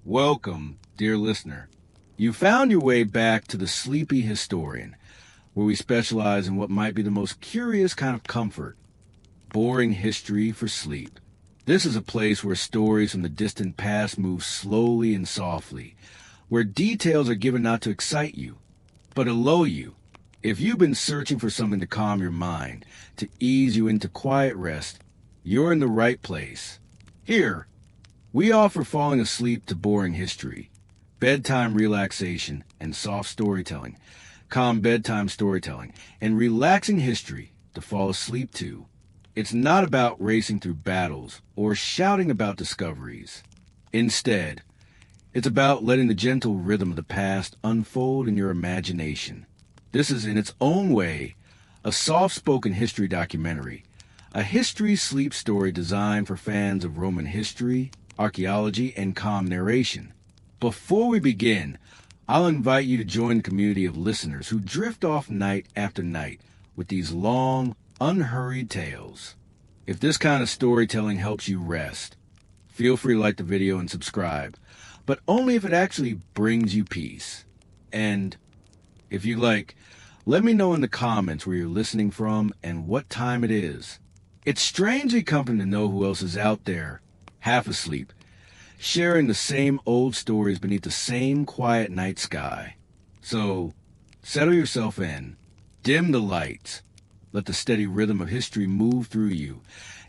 Welcome, dear listener. You found your way back to the Sleepy Historian, where we specialize in what might be the most curious kind of comfort, boring history for sleep. This is a place where stories from the distant past move slowly and softly, where details are given not to excite you, but to lull you. If you've been searching for something to calm your mind, to ease you into quiet rest, you're in the right place. Here, we offer falling asleep to boring history, bedtime relaxation and soft storytelling, calm bedtime storytelling, and relaxing history to fall asleep to. It's not about racing through battles or shouting about discoveries. Instead, it's about letting the gentle rhythm of the past unfold in your imagination. This is, in its own way, a soft-spoken history documentary, a history sleep story designed for fans of Roman history, archaeology, and calm narration. Before we begin, I'll invite you to join the community of listeners who drift off night after night with these long, unhurried tales. If this kind of storytelling helps you rest, feel free to like the video and subscribe, but only if it actually brings you peace. And if you like, let me know in the comments where you're listening from and what time it is. It's strangely comforting to know who else is out there, half asleep, sharing the same old stories beneath the same quiet night sky. So, settle yourself in, dim the lights, let the steady rhythm of history move through you,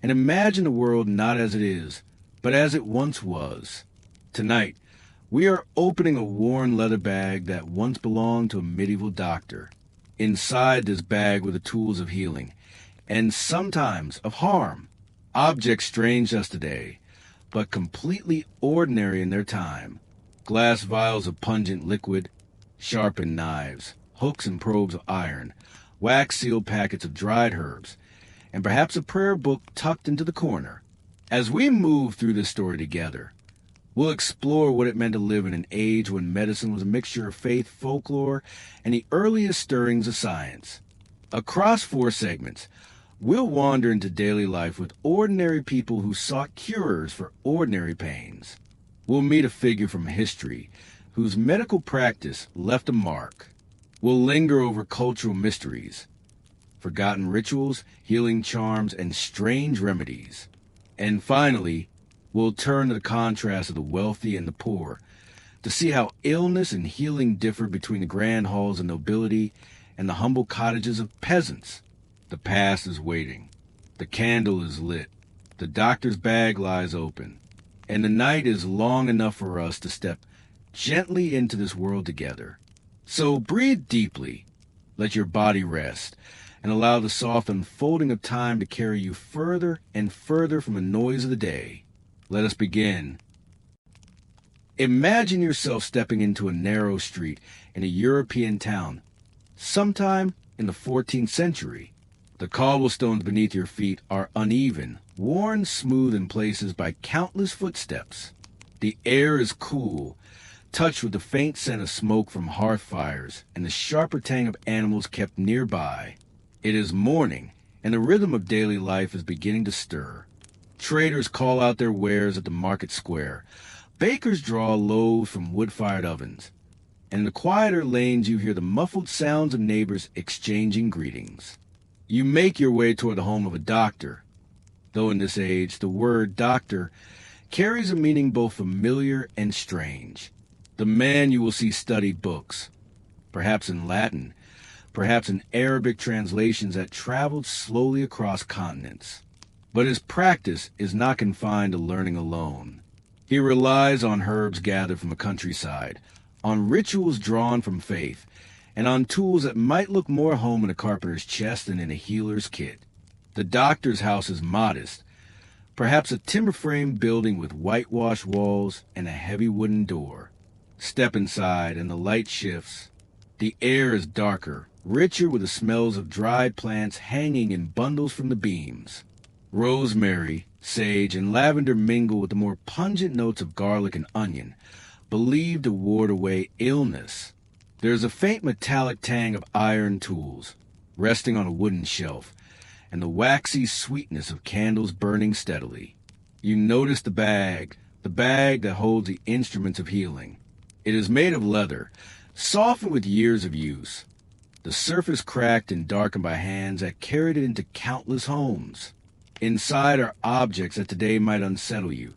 and imagine the world not as it is, but as it once was. Tonight, we are opening a worn leather bag that once belonged to a medieval doctor. Inside this bag were the tools of healing, and sometimes of harm, objects strange to us today, but completely ordinary in their time. Glass vials of pungent liquid, sharpened knives, hooks and probes of iron, wax-sealed packets of dried herbs, and perhaps a prayer book tucked into the corner. As we move through this story together, we'll explore what it meant to live in an age when medicine was a mixture of faith, folklore, and the earliest stirrings of science. Across 4 segments, we'll wander into daily life with ordinary people who sought cures for ordinary pains. We'll meet a figure from history whose medical practice left a mark. We'll linger over cultural mysteries, forgotten rituals, healing charms, and strange remedies. And finally, we'll turn to the contrast of the wealthy and the poor to see how illness and healing differ between the grand halls of nobility and the humble cottages of peasants. The past is waiting. The candle is lit. The doctor's bag lies open. And the night is long enough for us to step gently into this world together. So breathe deeply, let your body rest, and allow the soft unfolding of time to carry you further and further from the noise of the day. Let us begin. Imagine yourself stepping into a narrow street in a European town, sometime in the 14th century. The cobblestones beneath your feet are uneven, worn smooth in places by countless footsteps. The air is cool, touched with the faint scent of smoke from hearth fires and the sharper tang of animals kept nearby. It is morning, and the rhythm of daily life is beginning to stir. Traders call out their wares at the market square. Bakers draw loaves from wood-fired ovens. And in the quieter lanes you hear the muffled sounds of neighbors exchanging greetings. You make your way toward the home of a doctor, though in this age the word doctor carries a meaning both familiar and strange. The man you will see studied books, perhaps in Latin, perhaps in Arabic translations that traveled slowly across continents. But his practice is not confined to learning alone. He relies on herbs gathered from the countryside, on rituals drawn from faith, and on tools that might look more home in a carpenter's chest than in a healer's kit. The doctor's house is modest, perhaps a timber-framed building with whitewashed walls and a heavy wooden door. Step inside and the light shifts. The air is darker, richer with the smells of dried plants hanging in bundles from the beams. Rosemary, sage, and lavender mingle with the more pungent notes of garlic and onion, believed to ward away illness. There is a faint metallic tang of iron tools, resting on a wooden shelf, and the waxy sweetness of candles burning steadily. You notice the bag, the bag that holds the instruments of healing. It is made of leather, softened with years of use, the surface cracked and darkened by hands that carried it into countless homes. Inside are objects that today might unsettle you,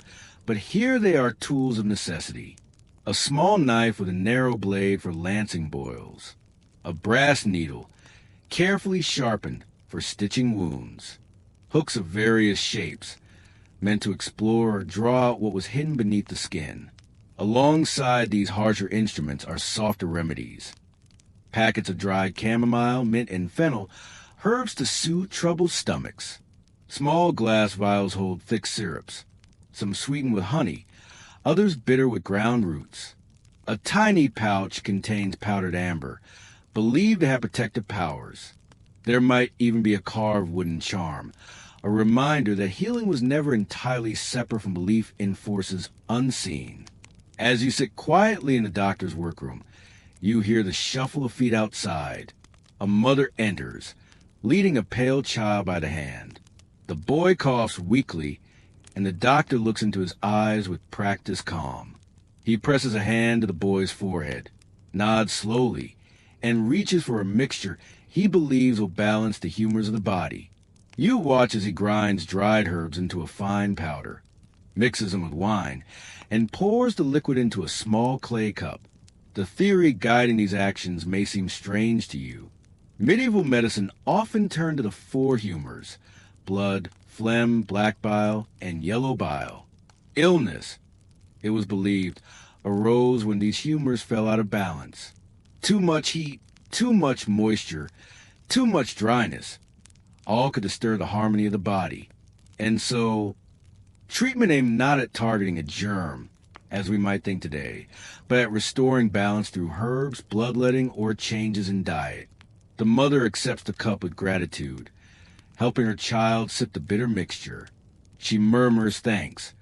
but here they are tools of necessity. A small knife with a narrow blade for lancing boils. A brass needle, carefully sharpened for stitching wounds. Hooks of various shapes, meant to explore or draw out what was hidden beneath the skin. Alongside these harsher instruments are softer remedies. Packets of dried chamomile, mint, and fennel, herbs to soothe troubled stomachs. Small glass vials hold thick syrups, some sweetened with honey, others bitter with ground roots. A tiny pouch contains powdered amber, believed to have protective powers. There might even be a carved wooden charm, a reminder that healing was never entirely separate from belief in forces unseen. As you sit quietly in the doctor's workroom, you hear the shuffle of feet outside. A mother enters, leading a pale child by the hand. The boy coughs weakly, and the doctor looks into his eyes with practiced calm. He presses a hand to the boy's forehead, nods slowly, and reaches for a mixture he believes will balance the humors of the body. You watch as he grinds dried herbs into a fine powder, mixes them with wine, and pours the liquid into a small clay cup. The theory guiding these actions may seem strange to you. Medieval medicine often turned to the four humors: blood, phlegm, black bile, and yellow bile. Illness, it was believed, arose when these humors fell out of balance. Too much heat, too much moisture, too much dryness, all could disturb the harmony of the body. And so, treatment aimed not at targeting a germ, as we might think today, but at restoring balance through herbs, bloodletting, or changes in diet. The mother accepts the cup with gratitude, helping her child sip the bitter mixture. She murmurs thanks,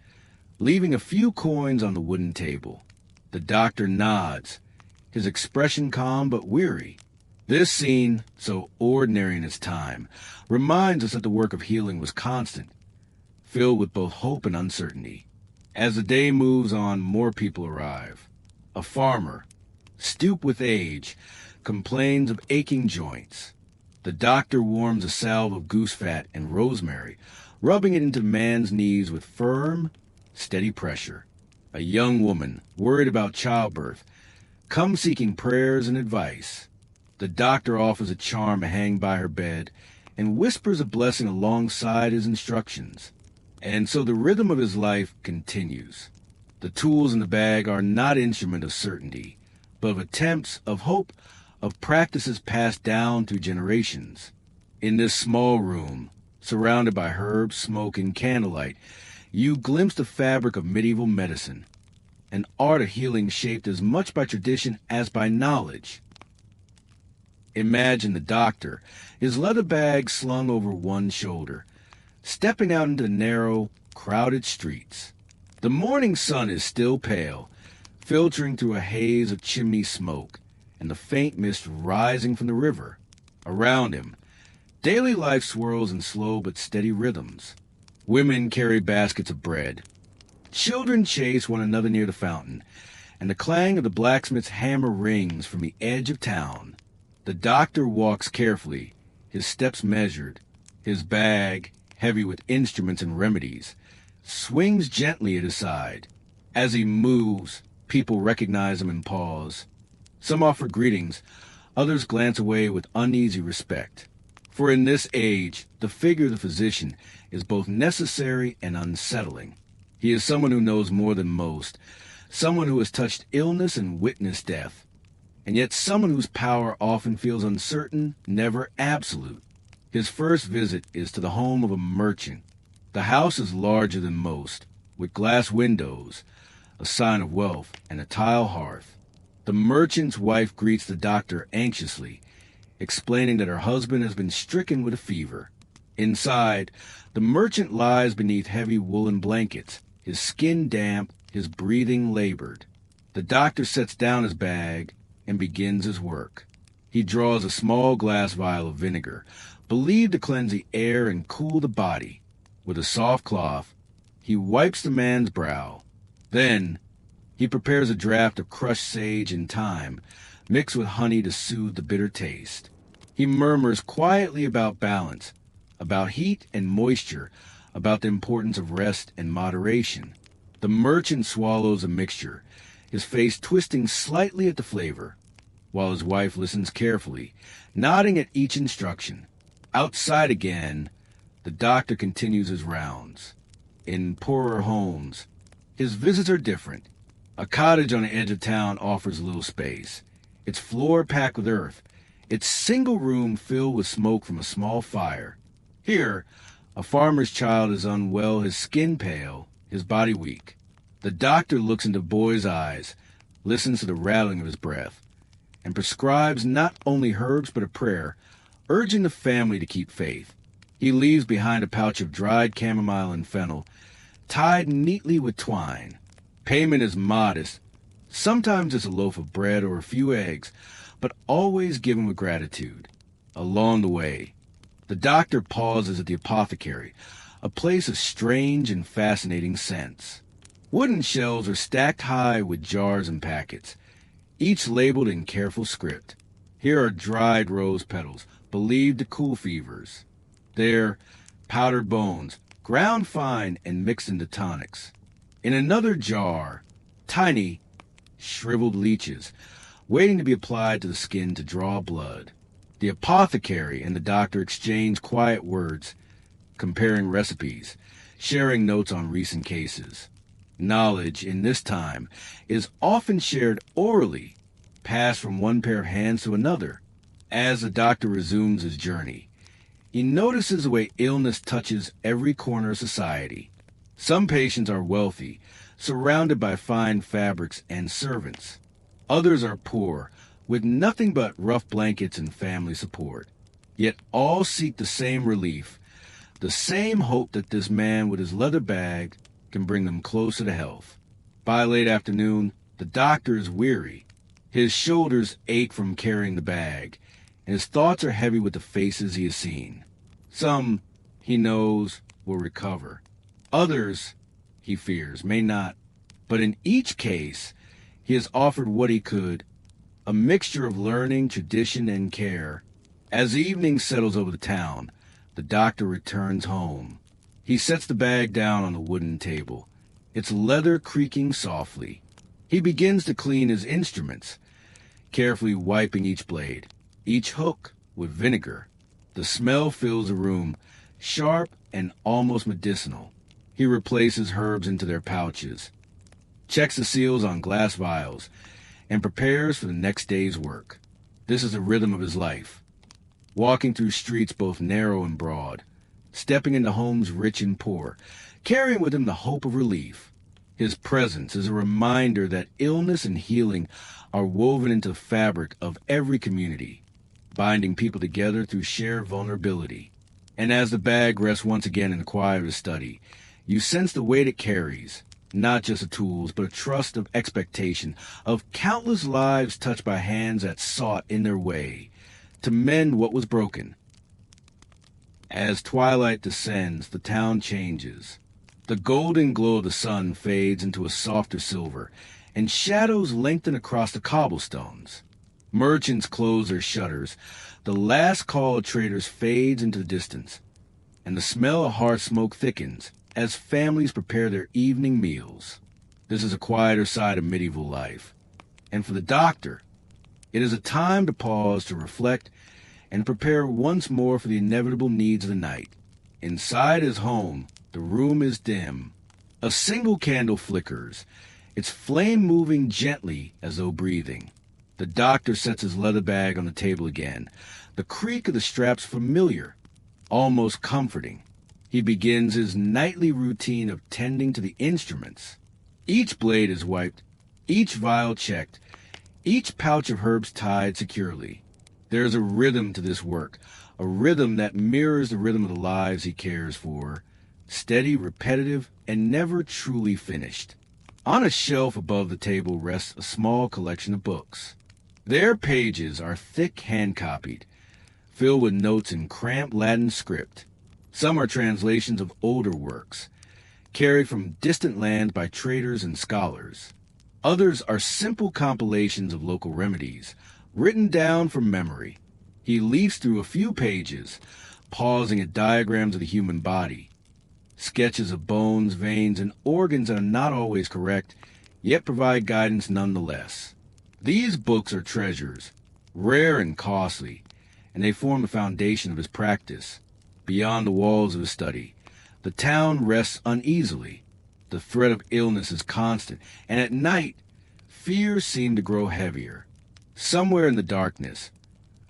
leaving a few coins on the wooden table. The doctor nods, his expression calm but weary. This scene, so ordinary in its time, reminds us that the work of healing was constant, filled with both hope and uncertainty. As the day moves on, more people arrive. A farmer, stooped with age, complains of aching joints. The doctor warms a salve of goose fat and rosemary, rubbing it into the man's knees with firm, steady pressure. A young woman, worried about childbirth, comes seeking prayers and advice. The doctor offers a charm to hang by her bed and whispers a blessing alongside his instructions. And so the rhythm of his life continues. The tools in the bag are not instruments of certainty, but of attempts, of hope, of practices passed down through generations. In this small room, surrounded by herbs, smoke, and candlelight, you glimpse the fabric of medieval medicine, an art of healing shaped as much by tradition as by knowledge. Imagine the doctor, his leather bag slung over one shoulder, stepping out into the narrow, crowded streets. The morning sun is still pale, filtering through a haze of chimney smoke, and the faint mist rising from the river. Around him, daily life swirls in slow but steady rhythms. Women carry baskets of bread. Children chase one another near the fountain, and the clang of the blacksmith's hammer rings from the edge of town. The doctor walks carefully, his steps measured, his bag, heavy with instruments and remedies, swings gently at his side. As he moves, people recognize him and pause. Some offer greetings, others glance away with uneasy respect. For in this age, the figure of the physician is both necessary and unsettling. He is someone who knows more than most, someone who has touched illness and witnessed death, and yet someone whose power often feels uncertain, never absolute. His first visit is to the home of a merchant. The house is larger than most, with glass windows, a sign of wealth, and a tile hearth. The merchant's wife greets the doctor anxiously, explaining that her husband has been stricken with a fever. Inside, the merchant lies beneath heavy woolen blankets, his skin damp, his breathing labored. The doctor sets down his bag and begins his work. He draws a small glass vial of vinegar, believed to cleanse the air and cool the body. With a soft cloth, he wipes the man's brow, Then, he prepares a draft of crushed sage and thyme, mixed with honey to soothe the bitter taste. He murmurs quietly about balance, about heat and moisture, about the importance of rest and moderation. The merchant swallows a mixture, his face twisting slightly at the flavor, while his wife listens carefully, nodding at each instruction. Outside again, the doctor continues his rounds. In poorer homes, his visits are different. A cottage on the edge of town offers little space, its floor packed with earth, its single room filled with smoke from a small fire. Here, a farmer's child is unwell, his skin pale, his body weak. The doctor looks into the boy's eyes, listens to the rattling of his breath, and prescribes not only herbs but a prayer, urging the family to keep faith. He leaves behind a pouch of dried chamomile and fennel, tied neatly with twine. Payment is modest. Sometimes it's a loaf of bread or a few eggs, but always given with gratitude. Along the way, the doctor pauses at the apothecary, a place of strange and fascinating scents. Wooden shelves are stacked high with jars and packets, each labeled in careful script. Here are dried rose petals, believed to cool fevers. There, powdered bones, ground fine and mixed into tonics. In another jar, tiny, shriveled leeches, waiting to be applied to the skin to draw blood. The apothecary and the doctor exchange quiet words, comparing recipes, sharing notes on recent cases. Knowledge, in this time, is often shared orally, passed from one pair of hands to another. As the doctor resumes his journey, he notices the way illness touches every corner of society. Some patients are wealthy, surrounded by fine fabrics and servants. Others are poor, with nothing but rough blankets and family support. Yet all seek the same relief, the same hope that this man with his leather bag can bring them closer to health. By late afternoon, the doctor is weary. His shoulders ache from carrying the bag, and his thoughts are heavy with the faces he has seen. Some, he knows, will recover. Others, he fears, may not. But in each case, he has offered what he could, a mixture of learning, tradition, and care. As evening settles over the town, the doctor returns home. He sets the bag down on the wooden table, its leather creaking softly. He begins to clean his instruments, carefully wiping each blade, each hook with vinegar. The smell fills the room, sharp and almost medicinal. He replaces herbs into their pouches, checks the seals on glass vials, and prepares for the next day's work. This is the rhythm of his life, walking through streets both narrow and broad, stepping into homes rich and poor, carrying with him the hope of relief. His presence is a reminder that illness and healing are woven into the fabric of every community, binding people together through shared vulnerability. And as the bag rests once again in the quiet of his study, you sense the weight it carries, not just of tools, but a trust of expectation, of countless lives touched by hands that sought in their way to mend what was broken. As twilight descends, the town changes. The golden glow of the sun fades into a softer silver, and shadows lengthen across the cobblestones. Merchants close their shutters. The last call of traders fades into the distance, and the smell of hearth smoke thickens as families prepare their evening meals. This is a quieter side of medieval life. And for the doctor, it is a time to pause, to reflect, and prepare once more for the inevitable needs of the night. Inside his home, the room is dim. A single candle flickers, its flame moving gently as though breathing. The doctor sets his leather bag on the table again, the creak of the straps familiar, almost comforting. He begins his nightly routine of tending to the instruments. Each blade is wiped, each vial checked, each pouch of herbs tied securely. There is a rhythm to this work, a rhythm that mirrors the rhythm of the lives he cares for, steady, repetitive, and never truly finished. On a shelf above the table rests a small collection of books. Their pages are thick hand-copied, filled with notes in cramped Latin script. Some are translations of older works, carried from distant lands by traders and scholars. Others are simple compilations of local remedies, written down from memory. He leafs through a few pages, pausing at diagrams of the human body, sketches of bones, veins, and organs that are not always correct, yet provide guidance nonetheless. These books are treasures, rare and costly, and they form the foundation of his practice. Beyond the walls of his study, the town rests uneasily. The threat of illness is constant, and at night, fears seem to grow heavier. Somewhere in the darkness,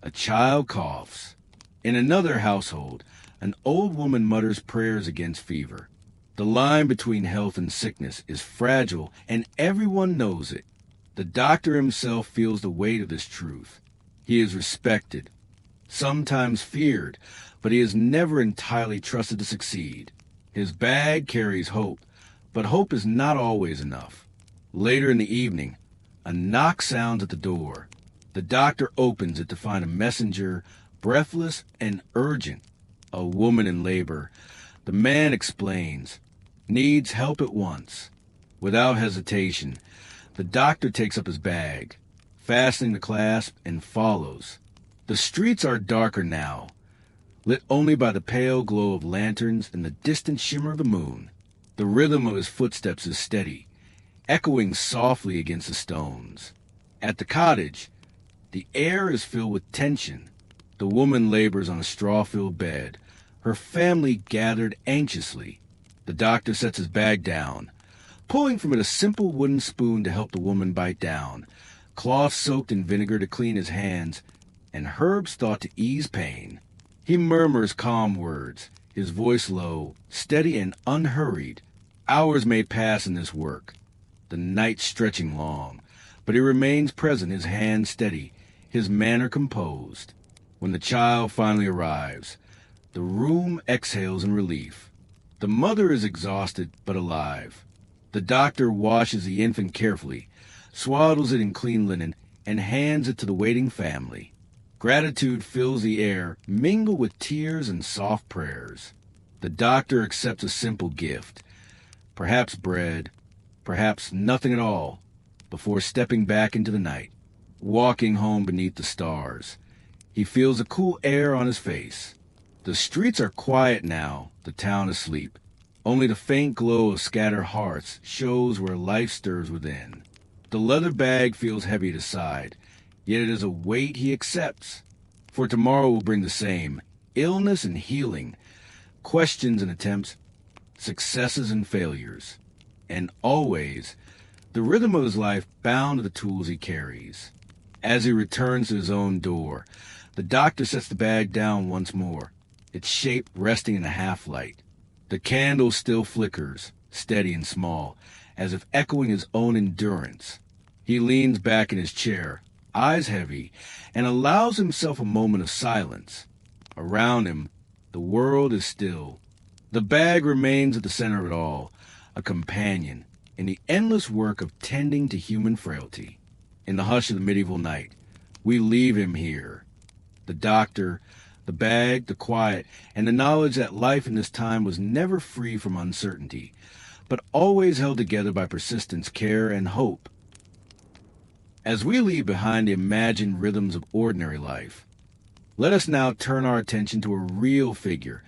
a child coughs. In another household, an old woman mutters prayers against fever. The line between health and sickness is fragile, and everyone knows it. The doctor himself feels the weight of this truth. He is respected, sometimes feared, but he is never entirely trusted to succeed. His bag carries hope, but hope is not always enough. Later in the evening, a knock sounds at the door. The doctor opens it to find a messenger, breathless and urgent. A woman in labor. The man explains, needs help at once. Without hesitation, the doctor takes up his bag, fastening the clasp, and follows. The streets are darker now, lit only by the pale glow of lanterns and the distant shimmer of the moon. The rhythm of his footsteps is steady, echoing softly against the stones. At the cottage, the air is filled with tension. The woman labors on a straw-filled bed, her family gathered anxiously. The doctor sets his bag down, pulling from it a simple wooden spoon to help the woman bite down, cloth soaked in vinegar to clean his hands, and herbs thought to ease pain. He murmurs calm words, his voice low, steady and unhurried. Hours may pass in this work, the night stretching long, but he remains present, his hand steady, his manner composed. When the child finally arrives, the room exhales in relief. The mother is exhausted but alive. The doctor washes the infant carefully, swaddles it in clean linen, and hands it to the waiting family. Gratitude fills the air, mingled with tears and soft prayers. The doctor accepts a simple gift, perhaps bread, perhaps nothing at all, before stepping back into the night, walking home beneath the stars. He feels the cool air on his face. The streets are quiet now, the town asleep. Only the faint glow of scattered hearts shows where life stirs within. The leather bag feels heavy at his side, yet it is a weight he accepts. For tomorrow will bring the same, illness and healing, questions and attempts, successes and failures. And always, the rhythm of his life bound to the tools he carries. As he returns to his own door, the doctor sets the bag down once more, its shape resting in the half-light. The candle still flickers, steady and small, as if echoing his own endurance. He leans back in his chair, eyes heavy, and allows himself a moment of silence. Around him, the world is still. The bag remains at the center of it all, a companion in the endless work of tending to human frailty. In the hush of the medieval night, we leave him here. The doctor, the bag, the quiet, and the knowledge that life in this time was never free from uncertainty, but always held together by persistence, care, and hope. As we leave behind the imagined rhythms of ordinary life, let us now turn our attention to a real figure,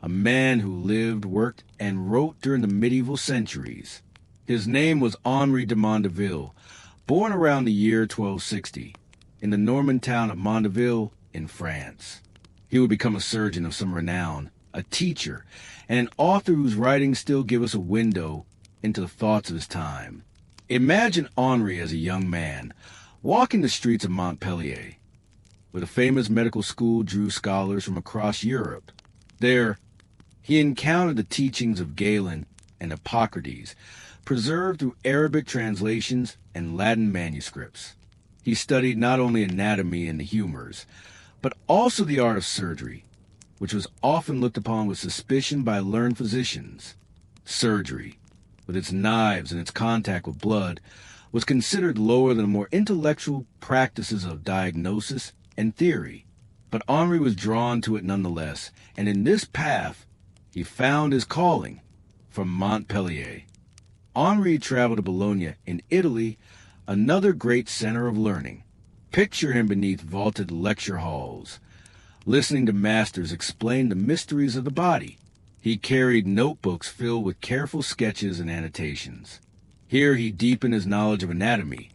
a man who lived, worked, and wrote during the medieval centuries. His name was Henri de Mondeville, born around the year 1260, in the Norman town of Mondeville in France. He would become a surgeon of some renown, a teacher, and an author whose writings still give us a window into the thoughts of his time. Imagine Henri as a young man, walking the streets of Montpellier, where the famous medical school drew scholars from across Europe. There, he encountered the teachings of Galen and Hippocrates, preserved through Arabic translations and Latin manuscripts. He studied not only anatomy and the humors, but also the art of surgery, which was often looked upon with suspicion by learned physicians. Surgery, with its knives and its contact with blood, was considered lower than the more intellectual practices of diagnosis and theory. But Henri was drawn to it nonetheless, and in this path he found his calling, from Montpellier. Henri traveled to Bologna in Italy, another great center of learning. Picture him beneath vaulted lecture halls, listening to masters explain the mysteries of the body. He carried notebooks filled with careful sketches and annotations. Here he deepened his knowledge of anatomy,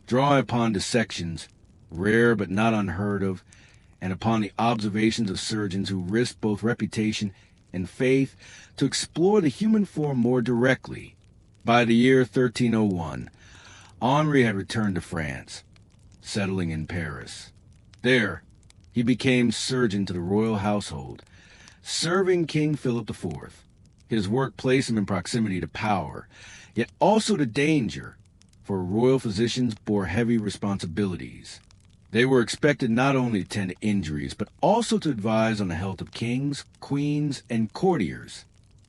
drawing upon dissections, rare but not unheard of, and upon the observations of surgeons who risked both reputation and faith to explore the human form more directly. By the year 1301, Henri had returned to France, settling in Paris. There, he became surgeon to the royal household, serving King Philip IV. His work placed him in proximity to power, yet also to danger, for royal physicians bore heavy responsibilities. They were expected not only to tend to injuries, but also to advise on the health of kings, queens, and courtiers.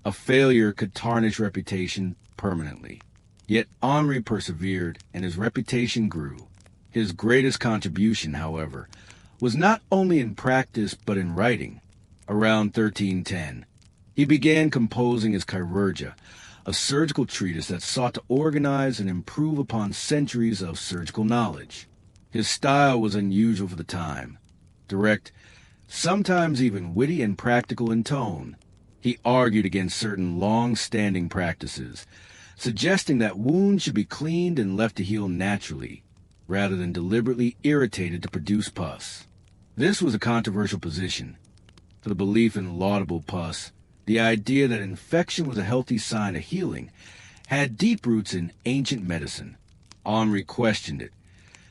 A failure could tarnish reputation permanently. Yet Henri persevered, and his reputation grew. His greatest contribution, however, was not only in practice but in writing. Around 1310, he began composing his Chirurgia, a surgical treatise that sought to organize and improve upon centuries of surgical knowledge. His style was unusual for the time, direct, sometimes even witty and practical in tone. He argued against certain long-standing practices, suggesting that wounds should be cleaned and left to heal naturally, rather than deliberately irritated to produce pus. This was a controversial position. For the belief in laudable pus, the idea that infection was a healthy sign of healing, had deep roots in ancient medicine. Henri questioned it,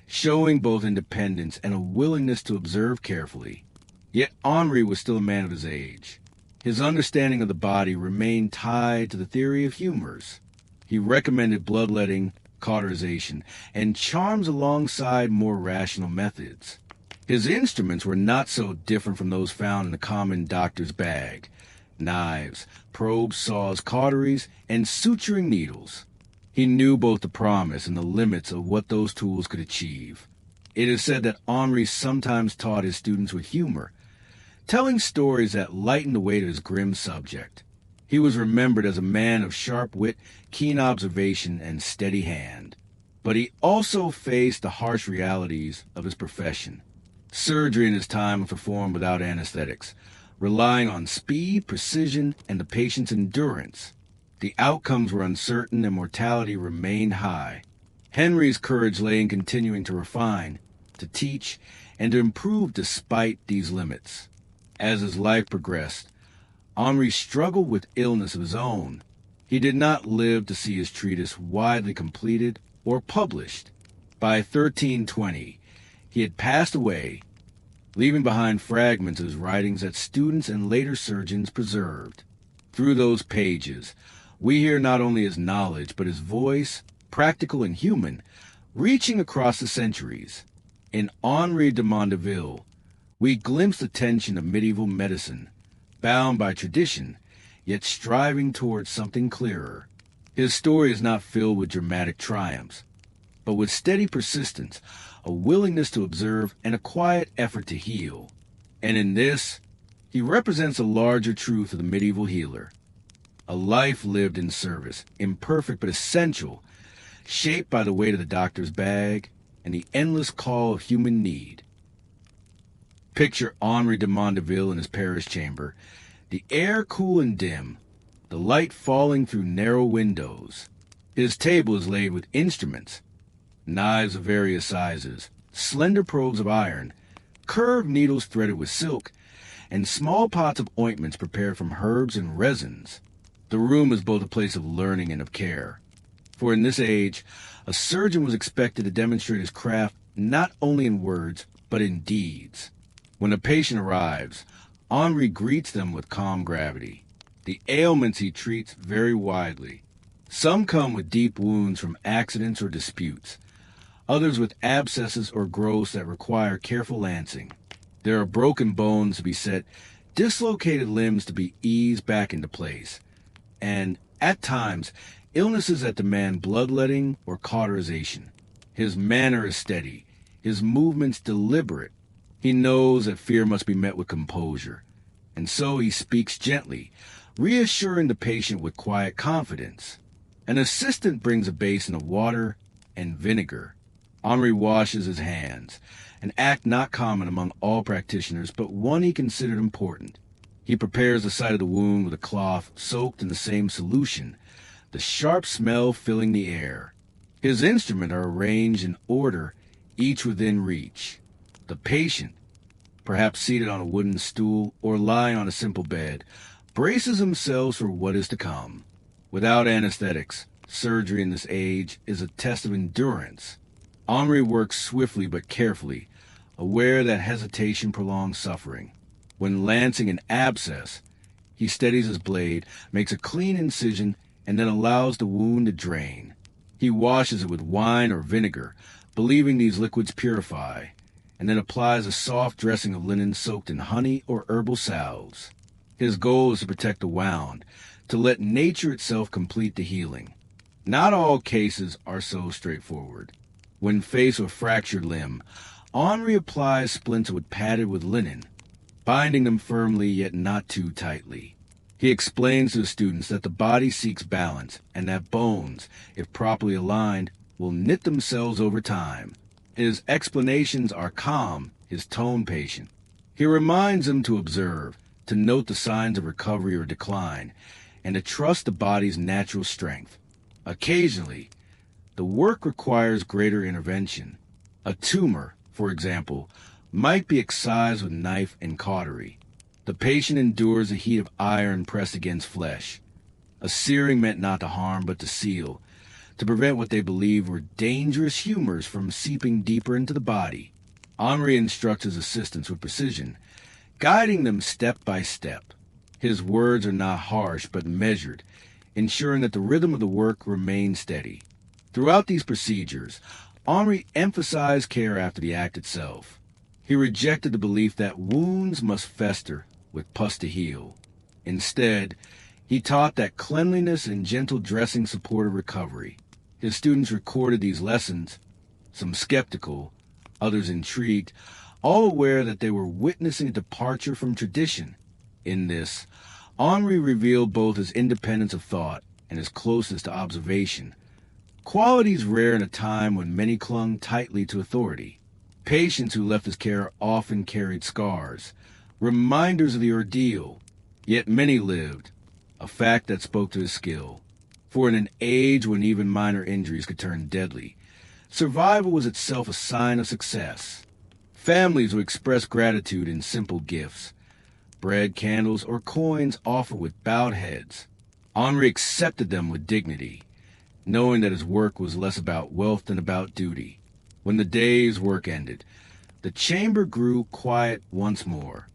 showing both independence and a willingness to observe carefully. Yet Henri was still a man of his age. His understanding of the body remained tied to the theory of humors. He recommended bloodletting, cauterization, and charms alongside more rational methods. His instruments were not so different from those found in the common doctor's bag: knives, probes, saws, cauteries, and suturing needles. He knew both the promise and the limits of what those tools could achieve. It is said that Henri sometimes taught his students with humor, telling stories that lightened the weight of his grim subject. He was remembered as a man of sharp wit, keen observation, and steady hand. But he also faced the harsh realities of his profession. Surgery in his time was performed without anesthetics, relying on speed, precision, and the patient's endurance. The outcomes were uncertain and mortality remained high. Henri's courage lay in continuing to refine, to teach, and to improve despite these limits. As his life progressed, Henri struggled with illness of his own. He did not live to see his treatise widely completed or published. By 1320, he had passed away, leaving behind fragments of his writings that students and later surgeons preserved. Through those pages, we hear not only his knowledge, but his voice, practical and human, reaching across the centuries. In Henri de Mondeville, we glimpse the tension of medieval medicine, bound by tradition, yet striving towards something clearer. His story is not filled with dramatic triumphs, but with steady persistence, a willingness to observe, and a quiet effort to heal. And in this, he represents a larger truth of the medieval healer. A life lived in service, imperfect but essential, shaped by the weight of the doctor's bag and the endless call of human need. Picture Henri de Mondeville in his Paris chamber, the air cool and dim, the light falling through narrow windows. His table is laid with instruments, knives of various sizes, slender probes of iron, curved needles threaded with silk, and small pots of ointments prepared from herbs and resins. The room is both a place of learning and of care, for in this age, a surgeon was expected to demonstrate his craft not only in words, but in deeds. When a patient arrives, Henri greets them with calm gravity. The ailments he treats vary widely. Some come with deep wounds from accidents or disputes, others with abscesses or growths that require careful lancing. There are broken bones to be set, dislocated limbs to be eased back into place, and, at times, illnesses that demand bloodletting or cauterization. His manner is steady, his movements deliberate. He knows that fear must be met with composure, and so he speaks gently, reassuring the patient with quiet confidence. An assistant brings a basin of water and vinegar. Henri washes his hands, an act not common among all practitioners, but one he considered important. He prepares the site of the wound with a cloth soaked in the same solution, the sharp smell filling the air. His instruments are arranged in order, each within reach. The patient, perhaps seated on a wooden stool or lying on a simple bed, braces themselves for what is to come. Without anesthetics, surgery in this age is a test of endurance. Henri works swiftly but carefully, aware that hesitation prolongs suffering. When lancing an abscess, he steadies his blade, makes a clean incision, and then allows the wound to drain. He washes it with wine or vinegar, believing these liquids purify, and then applies a soft dressing of linen soaked in honey or herbal salves. His goal is to protect the wound, to let nature itself complete the healing. Not all cases are so straightforward. When faced with a fractured limb, Henri applies splints padded with linen, binding them firmly yet not too tightly. He explains to the students that the body seeks balance and that bones, if properly aligned, will knit themselves over time. His explanations are calm, his tone patient. He reminds them to observe, to note the signs of recovery or decline, and to trust the body's natural strength. Occasionally, the work requires greater intervention. A tumor, for example, might be excised with knife and cautery. The patient endures the heat of iron pressed against flesh. A searing meant not to harm but to seal, to prevent what they believed were dangerous humors from seeping deeper into the body. Henri instructs his assistants with precision, guiding them step by step. His words are not harsh but measured, ensuring that the rhythm of the work remains steady. Throughout these procedures, Henri emphasized care after the act itself. He rejected the belief that wounds must fester with pus to heal. Instead, he taught that cleanliness and gentle dressing supported recovery. His students recorded these lessons, some skeptical, others intrigued, all aware that they were witnessing a departure from tradition. In this, Henri revealed both his independence of thought and his closeness to observation, qualities rare in a time when many clung tightly to authority. Patients who left his care often carried scars, reminders of the ordeal, yet many lived, a fact that spoke to his skill. For in an age when even minor injuries could turn deadly, survival was itself a sign of success. Families would express gratitude in simple gifts, bread, candles, or coins offered with bowed heads. Henri accepted them with dignity, knowing that his work was less about wealth than about duty. When the day's work ended, the chamber grew quiet once more.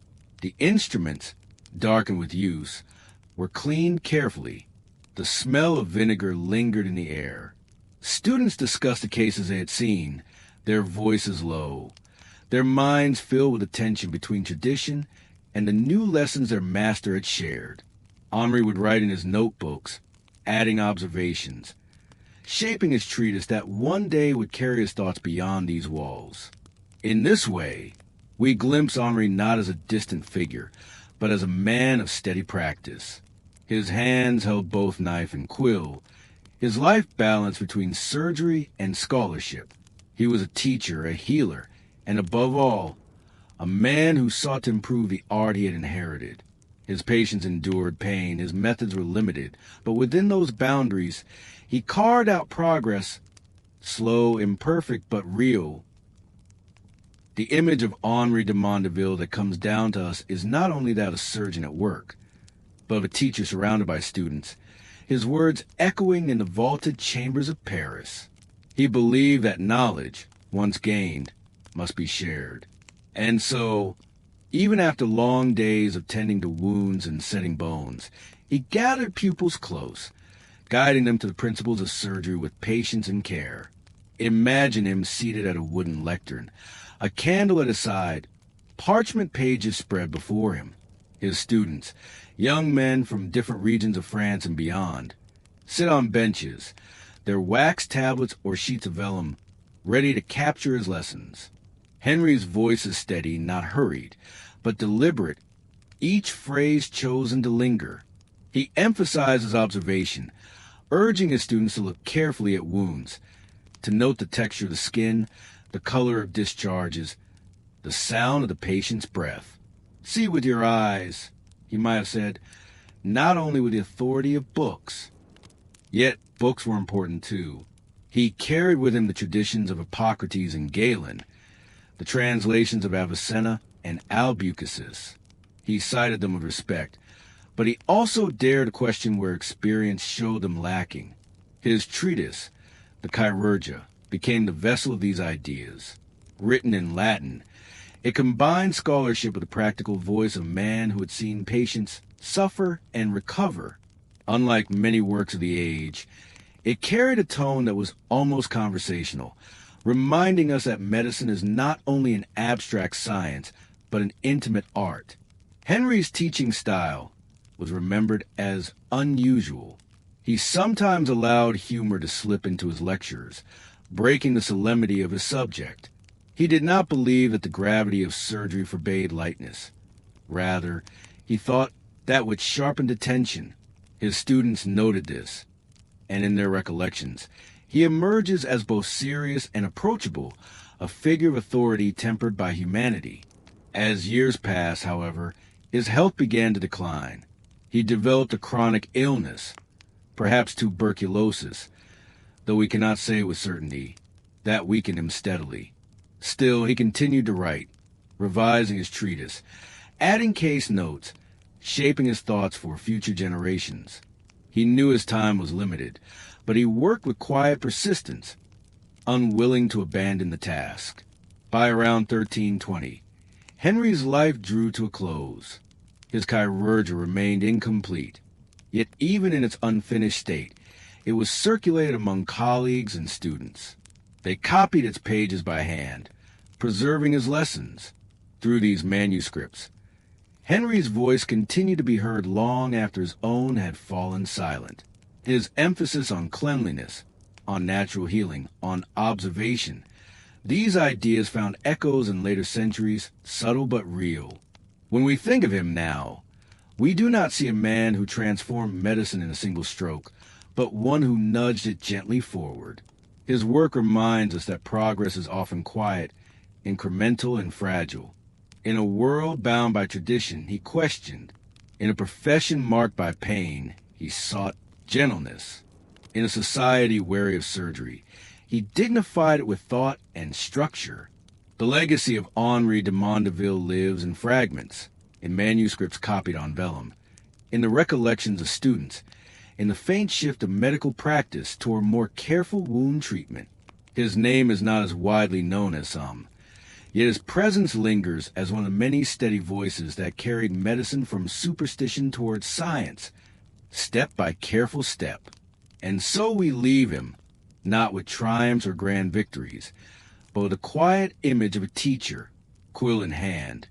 The instruments, darkened with use, were cleaned carefully. The smell of vinegar lingered in the air. Students discussed the cases they had seen, their voices low, their minds filled with a tension between tradition and the new lessons their master had shared. Henri would write in his notebooks, adding observations, shaping his treatise that one day would carry his thoughts beyond these walls. In this way, we glimpse Henri not as a distant figure, but as a man of steady practice. His hands held both knife and quill, his life balanced between surgery and scholarship. He was a teacher, a healer, and above all, a man who sought to improve the art he had inherited. His patients endured pain, his methods were limited, but within those boundaries, he carved out progress, slow, imperfect, but real. The image of Henri de Mondeville that comes down to us is not only that of a surgeon at work, but of a teacher surrounded by students, his words echoing in the vaulted chambers of Paris. He believed that knowledge, once gained, must be shared. And so, even after long days of tending to wounds and setting bones, he gathered pupils close, guiding them to the principles of surgery with patience and care. Imagine him seated at a wooden lectern, a candle at his side, parchment pages spread before him. His students, young men from different regions of France and beyond, sit on benches, their wax tablets or sheets of vellum, ready to capture his lessons. Henri's voice is steady, not hurried, but deliberate, each phrase chosen to linger. He emphasizes observation, urging his students to look carefully at wounds, to note the texture of the skin, the color of discharges, the sound of the patient's breath. See with your eyes, he might have said, not only with the authority of books. Yet books were important too. He carried with him the traditions of Hippocrates and Galen, the translations of Avicenna and Albucasis. He cited them with respect, but he also dared to question where experience showed them lacking. His treatise, the Chirurgia, became the vessel of these ideas. Written in Latin, it combined scholarship with the practical voice of a man who had seen patients suffer and recover. Unlike many works of the age, it carried a tone that was almost conversational, reminding us that medicine is not only an abstract science, but an intimate art. Henry's teaching style was remembered as unusual. He sometimes allowed humor to slip into his lectures, breaking the solemnity of his subject. He did not believe that the gravity of surgery forbade lightness. Rather, he thought that would sharpen attention. His students noted this, and in their recollections, he emerges as both serious and approachable, a figure of authority tempered by humanity. As years passed, however, his health began to decline. He developed a chronic illness, perhaps tuberculosis, though we cannot say with certainty. That weakened him steadily. Still, he continued to write, revising his treatise, adding case notes, shaping his thoughts for future generations. He knew his time was limited, but he worked with quiet persistence, unwilling to abandon the task. By around 1320, Henry's life drew to a close. His Chirurgia remained incomplete, yet even in its unfinished state, it was circulated among colleagues and students. They copied its pages by hand, preserving his lessons. Through these manuscripts, Henry's voice continued to be heard long after his own had fallen silent. His emphasis on cleanliness, on natural healing, on observation, these ideas found echoes in later centuries, subtle but real. When we think of him now, we do not see a man who transformed medicine in a single stroke, but one who nudged it gently forward. His work reminds us that progress is often quiet, incremental, and fragile. In a world bound by tradition, he questioned. In a profession marked by pain, he sought gentleness. In a society wary of surgery, he dignified it with thought and structure. The legacy of Henri de Mondeville lives in fragments, in manuscripts copied on vellum, in the recollections of students, in the faint shift of medical practice toward more careful wound treatment. His name is not as widely known as some, yet his presence lingers as one of the many steady voices that carried medicine from superstition towards science, step by careful step. And so we leave him, not with triumphs or grand victories, but with a quiet image of a teacher, quill in hand,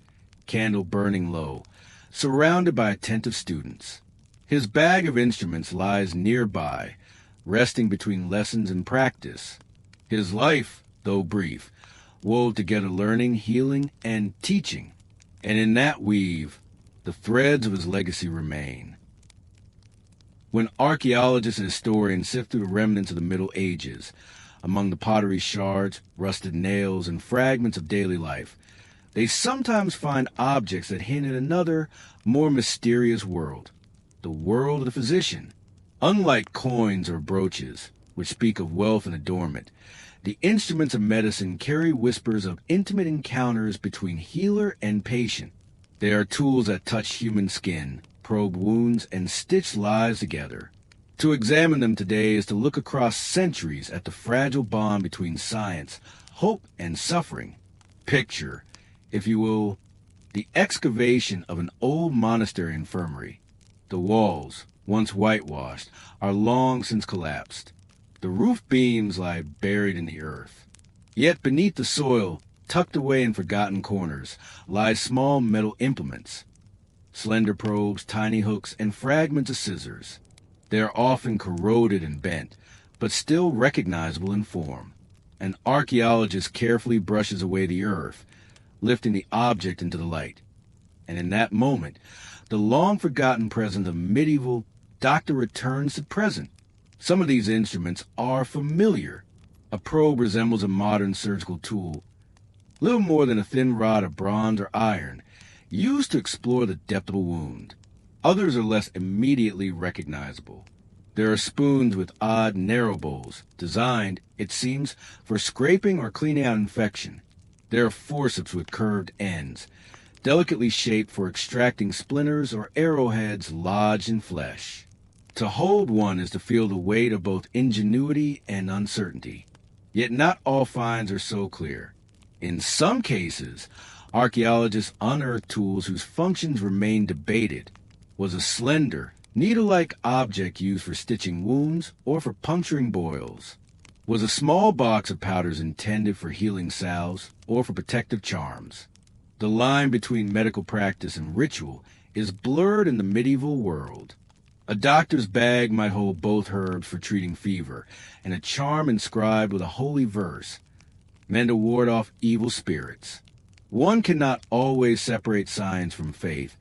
candle burning low, surrounded by attentive students. His bag of instruments lies nearby, resting between lessons and practice. His life, though brief, wove together learning, healing, and teaching, and in that weave, the threads of his legacy remain. When archaeologists and historians sift through the remnants of the Middle Ages, among the pottery shards, rusted nails, and fragments of daily life, they sometimes find objects that hint at another, more mysterious world, the world of the physician. Unlike coins or brooches, which speak of wealth and adornment, the instruments of medicine carry whispers of intimate encounters between healer and patient. They are tools that touch human skin, probe wounds, and stitch lives together. To examine them today is to look across centuries at the fragile bond between science, hope, and suffering. Picture, if you will, the excavation of an old monastery infirmary. The walls, once whitewashed, are long since collapsed. The roof beams lie buried in the earth. Yet beneath the soil, tucked away in forgotten corners, lie small metal implements, slender probes, tiny hooks, and fragments of scissors. They are often corroded and bent, but still recognizable in form. An archaeologist carefully brushes away the earth, lifting the object into the light. And in that moment, The long-forgotten presence of medieval doctor returns to present. Some of these instruments are familiar. A probe resembles a modern surgical tool, little more than a thin rod of bronze or iron, used to explore the depth of a wound. Others are less immediately recognizable. There are spoons with odd, narrow bowls, designed, it seems, for scraping or cleaning out infection. There are forceps with curved ends, delicately shaped for extracting splinters or arrowheads lodged in flesh. To hold one is to feel the weight of both ingenuity and uncertainty. Yet not all finds are so clear. In some cases, archaeologists unearthed tools whose functions remain debated. Was a slender, needle-like object used for stitching wounds or for puncturing boils? Was a small box of powders intended for healing salves or for protective charms? The line between medical practice and ritual is blurred in the medieval world. A doctor's bag might hold both herbs for treating fever and a charm inscribed with a holy verse, meant to ward off evil spirits. One cannot always separate science from faith,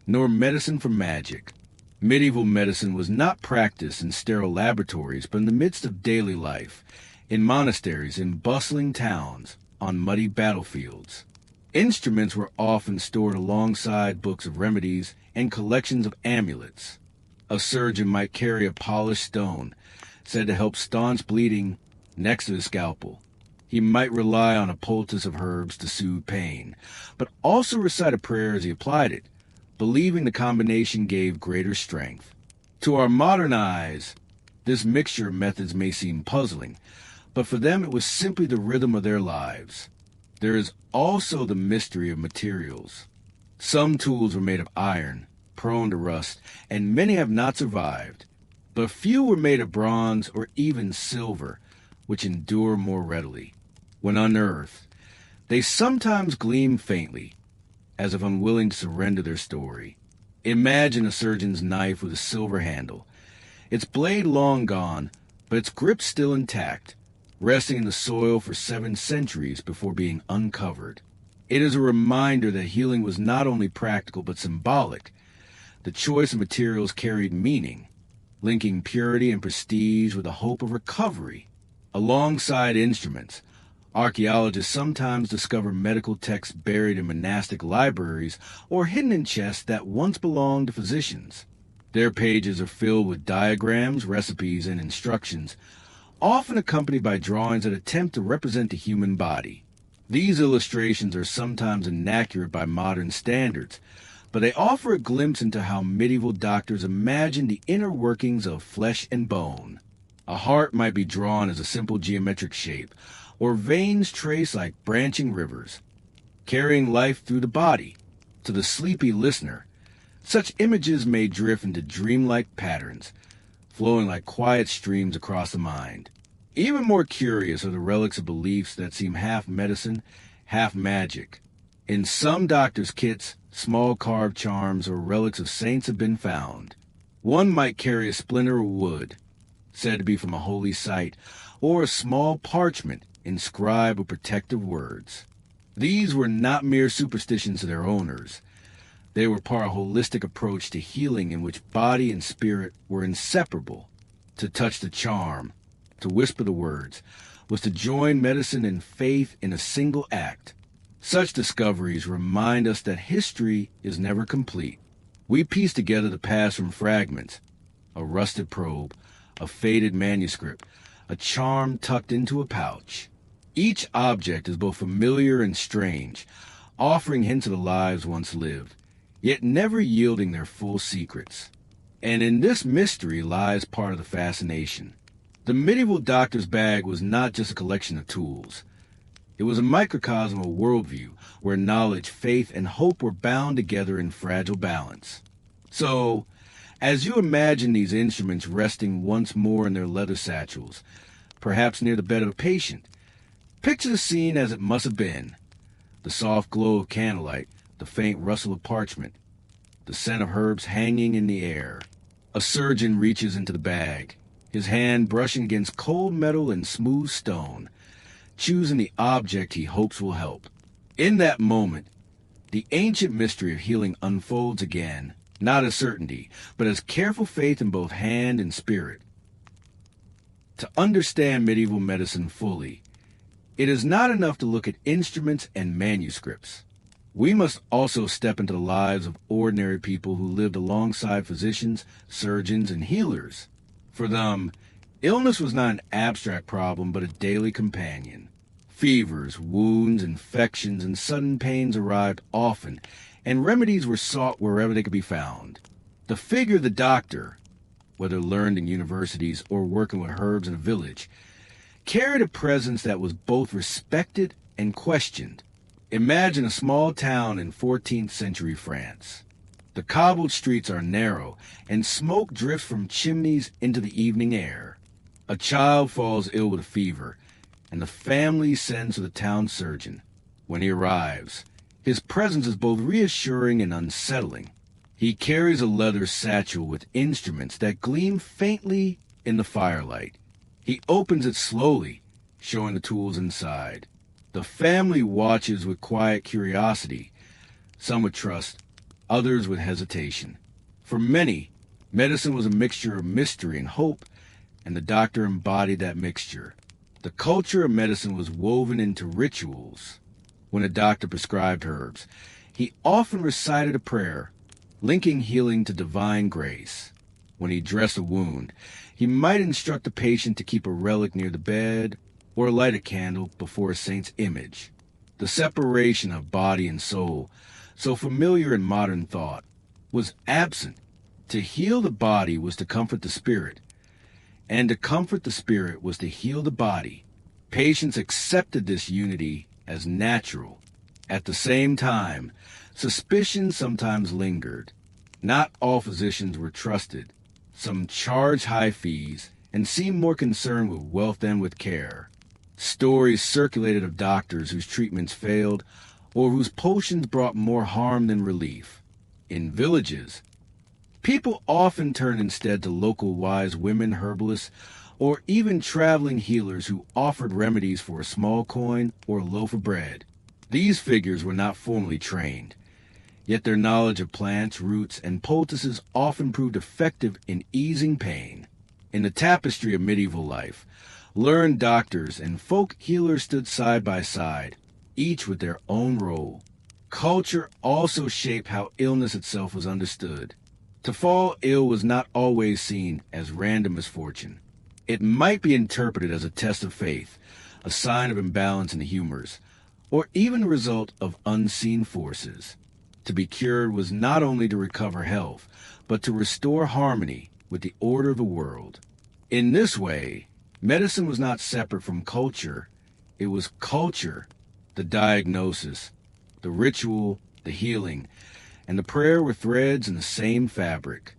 nor medicine from magic. Medieval medicine was not practiced in sterile laboratories, but in the midst of daily life, in monasteries, in bustling towns, on muddy battlefields. Instruments were often stored alongside books of remedies and collections of amulets. A surgeon might carry a polished stone, said to help staunch bleeding, next to his scalpel. He might rely on a poultice of herbs to soothe pain, but also recite a prayer as he applied it, believing the combination gave greater strength. To our modern eyes, this mixture of methods may seem puzzling, but for them it was simply the rhythm of their lives. There is also the mystery of materials. Some tools were made of iron, prone to rust, and many have not survived, but few were made of bronze or even silver, which endure more readily. When unearthed, they sometimes gleam faintly, as if unwilling to surrender their story. Imagine a surgeon's knife with a silver handle, its blade long gone, but its grip still intact, resting in the soil for 7 centuries before being uncovered. It is a reminder that healing was not only practical but symbolic. The choice of materials carried meaning, linking purity and prestige with the hope of recovery. Alongside instruments, archaeologists sometimes discover medical texts buried in monastic libraries or hidden in chests that once belonged to physicians. Their pages are filled with diagrams, recipes, and instructions, often accompanied by drawings that attempt to represent the human body. These illustrations are sometimes inaccurate by modern standards, but they offer a glimpse into how medieval doctors imagined the inner workings of flesh and bone. A heart might be drawn as a simple geometric shape, or veins traced like branching rivers, carrying life through the body. To the sleepy listener, such images may drift into dreamlike patterns, flowing like quiet streams across the mind. Even more curious are the relics of beliefs that seem half medicine, half magic. In some doctors' kits, small carved charms or relics of saints have been found. One might carry a splinter of wood, said to be from a holy site, or a small parchment inscribed with protective words. These were not mere superstitions to their owners. They were part of a holistic approach to healing in which body and spirit were inseparable. To touch the charm, to whisper the words, was to join medicine and faith in a single act. Such discoveries remind us that history is never complete. We piece together the past from fragments, a rusted probe, a faded manuscript, a charm tucked into a pouch. Each object is both familiar and strange, offering hints of the lives once lived, yet never yielding their full secrets. And in this mystery lies part of the fascination. The medieval doctor's bag was not just a collection of tools. It was a microcosm of a worldview where knowledge, faith, and hope were bound together in fragile balance. So, as you imagine these instruments resting once more in their leather satchels, perhaps near the bed of a patient, picture the scene as it must have been. The soft glow of candlelight, the faint rustle of parchment, the scent of herbs hanging in the air. A surgeon reaches into the bag, his hand brushing against cold metal and smooth stone, choosing the object he hopes will help. In that moment, the ancient mystery of healing unfolds again. not as certainty, but as careful faith in both hand and spirit. To understand medieval medicine fully, it is not enough to look at instruments and manuscripts. We must also step into the lives of ordinary people who lived alongside physicians, surgeons, and healers. For them, illness was not an abstract problem, but a daily companion. Fevers, wounds, infections, and sudden pains arrived often, and remedies were sought wherever they could be found. The figure of the doctor, whether learned in universities or working with herbs in a village, carried a presence that was both respected and questioned. Imagine a small town in 14th century France. The cobbled streets are narrow, and smoke drifts from chimneys into the evening air. A child falls ill with a fever, and the family sends for the town surgeon. When he arrives, his presence is both reassuring and unsettling. He carries a leather satchel with instruments that gleam faintly in the firelight. He opens it slowly, showing the tools inside. The family watches with quiet curiosity, some with trust, others with hesitation. For many, medicine was a mixture of mystery and hope, and the doctor embodied that mixture. The culture of medicine was woven into rituals. When a doctor prescribed herbs, he often recited a prayer, linking healing to divine grace. When he dressed a wound, he might instruct the patient to keep a relic near the bed or light a candle before a saint's image. The separation of body and soul, so familiar in modern thought, was absent. To heal the body was to comfort the spirit, and to comfort the spirit was to heal the body. Patients accepted this unity as natural. At the same time, suspicion sometimes lingered. Not all physicians were trusted. Some charged high fees and seemed more concerned with wealth than with care. Stories circulated of doctors whose treatments failed or whose potions brought more harm than relief. In villages, people often turned instead to local wise women herbalists or even traveling healers who offered remedies for a small coin or a loaf of bread. These figures were not formally trained, yet their knowledge of plants, roots, and poultices often proved effective in easing pain. In the tapestry of medieval life, learned doctors and folk healers stood side by side, each with their own role. Culture also shaped how illness itself was understood. To fall ill was not always seen as random misfortune. It might be interpreted as a test of faith, a sign of imbalance in the humors, or even the result of unseen forces. To be cured was not only to recover health, but to restore harmony with the order of the world. In this way, medicine was not separate from culture. It was culture, the diagnosis, the ritual, the healing, and the prayer were threads in the same fabric.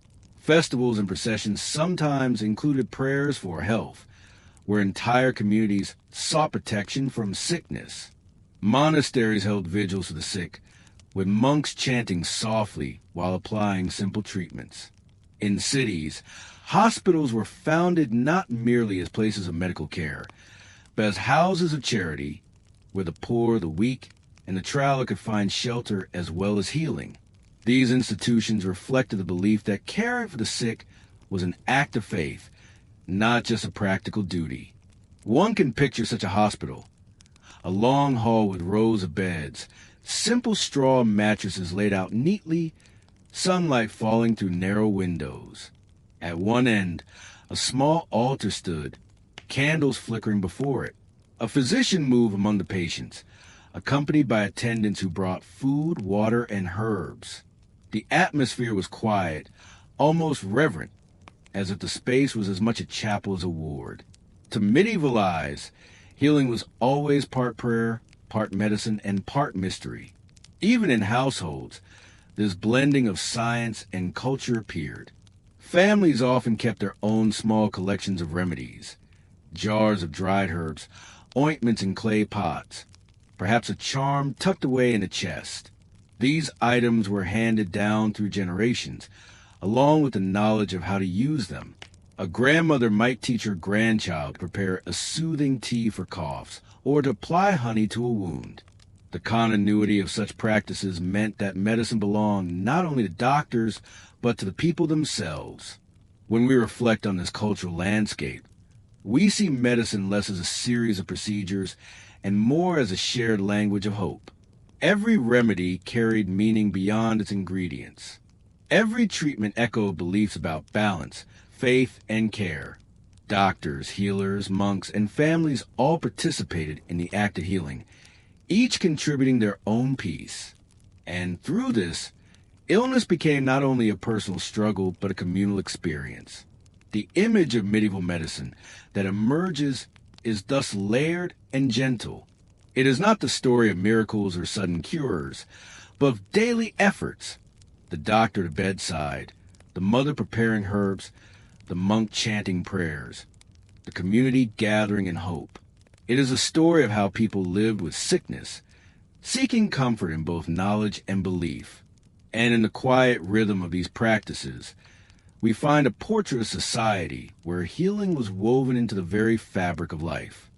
Festivals and processions sometimes included prayers for health, where entire communities sought protection from sickness. Monasteries held vigils for the sick, with monks chanting softly while applying simple treatments. In cities, hospitals were founded not merely as places of medical care, but as houses of charity, where the poor, the weak, and the traveler could find shelter as well as healing. These institutions reflected the belief that caring for the sick was an act of faith, not just a practical duty. One can picture such a hospital, a long hall with rows of beds, simple straw mattresses laid out neatly, sunlight falling through narrow windows. At one end, a small altar stood, candles flickering before it. A physician moved among the patients, accompanied by attendants who brought food, water, and herbs. The atmosphere was quiet, almost reverent, as if the space was as much a chapel as a ward. To medieval eyes, healing was always part prayer, part medicine, and part mystery. Even in households, this blending of science and culture appeared. Families often kept their own small collections of remedies, jars of dried herbs, ointments in clay pots, perhaps a charm tucked away in a chest. These items were handed down through generations, along with the knowledge of how to use them. A grandmother might teach her grandchild to prepare a soothing tea for coughs, or to apply honey to a wound. The continuity of such practices meant that medicine belonged not only to doctors, but to the people themselves. When we reflect on this cultural landscape, we see medicine less as a series of procedures and more as a shared language of hope. Every remedy carried meaning beyond its ingredients. Every treatment echoed beliefs about balance, faith, and care. Doctors, healers, monks, and families all participated in the act of healing, each contributing their own piece. And through this, illness became not only a personal struggle, but a communal experience. The image of medieval medicine that emerges is thus layered and gentle. It is not the story of miracles or sudden cures, but of daily efforts. The doctor at the bedside, the mother preparing herbs, the monk chanting prayers, the community gathering in hope. It is a story of how people lived with sickness, seeking comfort in both knowledge and belief. And in the quiet rhythm of these practices, we find a portrait of society where healing was woven into the very fabric of life.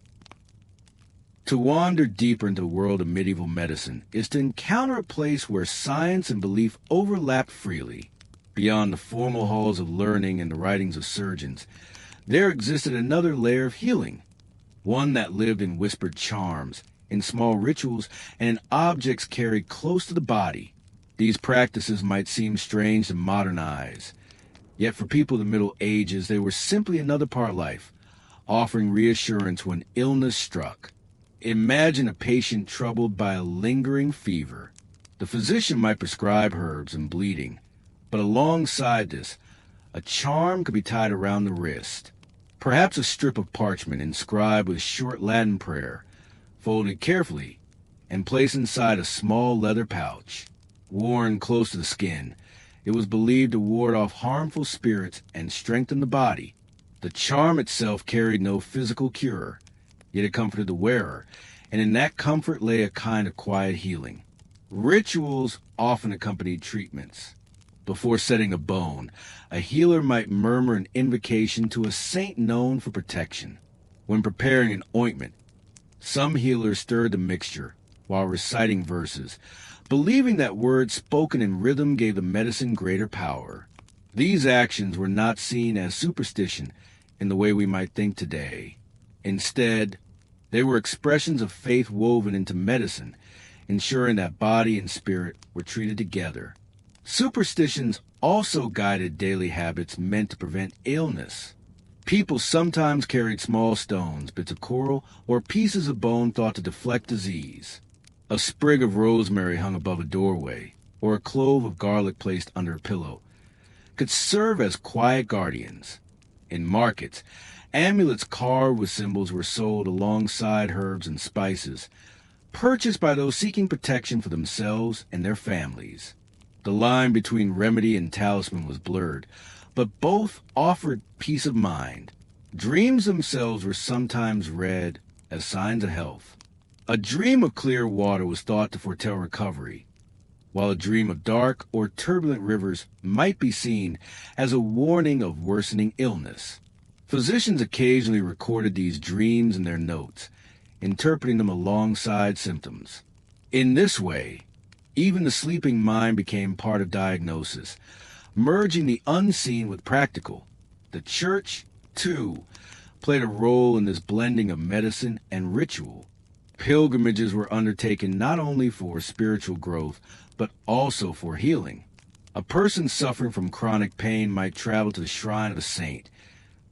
To wander deeper into the world of medieval medicine is to encounter a place where science and belief overlapped freely. Beyond the formal halls of learning and the writings of surgeons, there existed another layer of healing, one that lived in whispered charms, in small rituals, and in objects carried close to the body. These practices might seem strange to modern eyes, yet for people of the Middle Ages they were simply another part of life, offering reassurance when illness struck. Imagine a patient troubled by a lingering fever. The physician might prescribe herbs and bleeding, but alongside this, a charm could be tied around the wrist. Perhaps a strip of parchment inscribed with a short Latin prayer, folded carefully and placed inside a small leather pouch. Worn close to the skin, it was believed to ward off harmful spirits and strengthen the body. The charm itself carried no physical cure, yet it comforted the wearer, and in that comfort lay a kind of quiet healing. Rituals often accompanied treatments. Before setting a bone, a healer might murmur an invocation to a saint known for protection. When preparing an ointment, some healers stirred the mixture while reciting verses, believing that words spoken in rhythm gave the medicine greater power. These actions were not seen as superstition in the way we might think today. Instead, they were expressions of faith woven into medicine, ensuring that body and spirit were treated together. Superstitions also guided daily habits meant to prevent illness. People sometimes carried small stones, bits of coral, or pieces of bone thought to deflect disease. A sprig of rosemary hung above a doorway, or a clove of garlic placed under a pillow, could serve as quiet guardians. In markets, amulets carved with symbols were sold alongside herbs and spices, purchased by those seeking protection for themselves and their families. The line between remedy and talisman was blurred, but both offered peace of mind. Dreams themselves were sometimes read as signs of health. A dream of clear water was thought to foretell recovery, while a dream of dark or turbulent rivers might be seen as a warning of worsening illness. Physicians occasionally recorded these dreams in their notes, interpreting them alongside symptoms. In this way, even the sleeping mind became part of diagnosis, merging the unseen with practical. The church, too, played a role in this blending of medicine and ritual. Pilgrimages were undertaken not only for spiritual growth, but also for healing. A person suffering from chronic pain might travel to the shrine of a saint,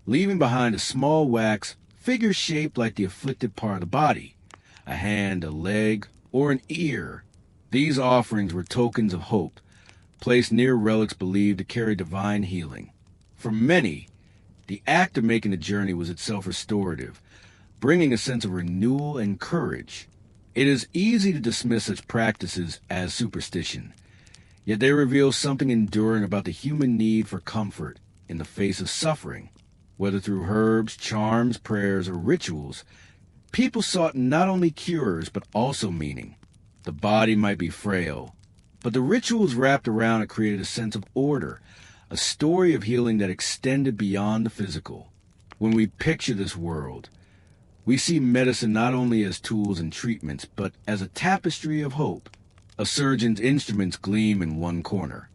leaving behind a small wax figure shaped like the afflicted part of the body, a hand, a leg, or an ear. These offerings were tokens of hope, placed near relics believed to carry divine healing. For many, the act of making the journey was itself restorative, bringing a sense of renewal and courage. It is easy to dismiss such practices as superstition, yet they reveal something enduring about the human need for comfort in the face of suffering. Whether through herbs, charms, prayers, or rituals, people sought not only cures but also meaning. The body might be frail, but the rituals wrapped around it created a sense of order, a story of healing that extended beyond the physical. When we picture this world, We see medicine not only as tools and treatments, but as a tapestry of hope. A surgeon's instruments gleam in one corner,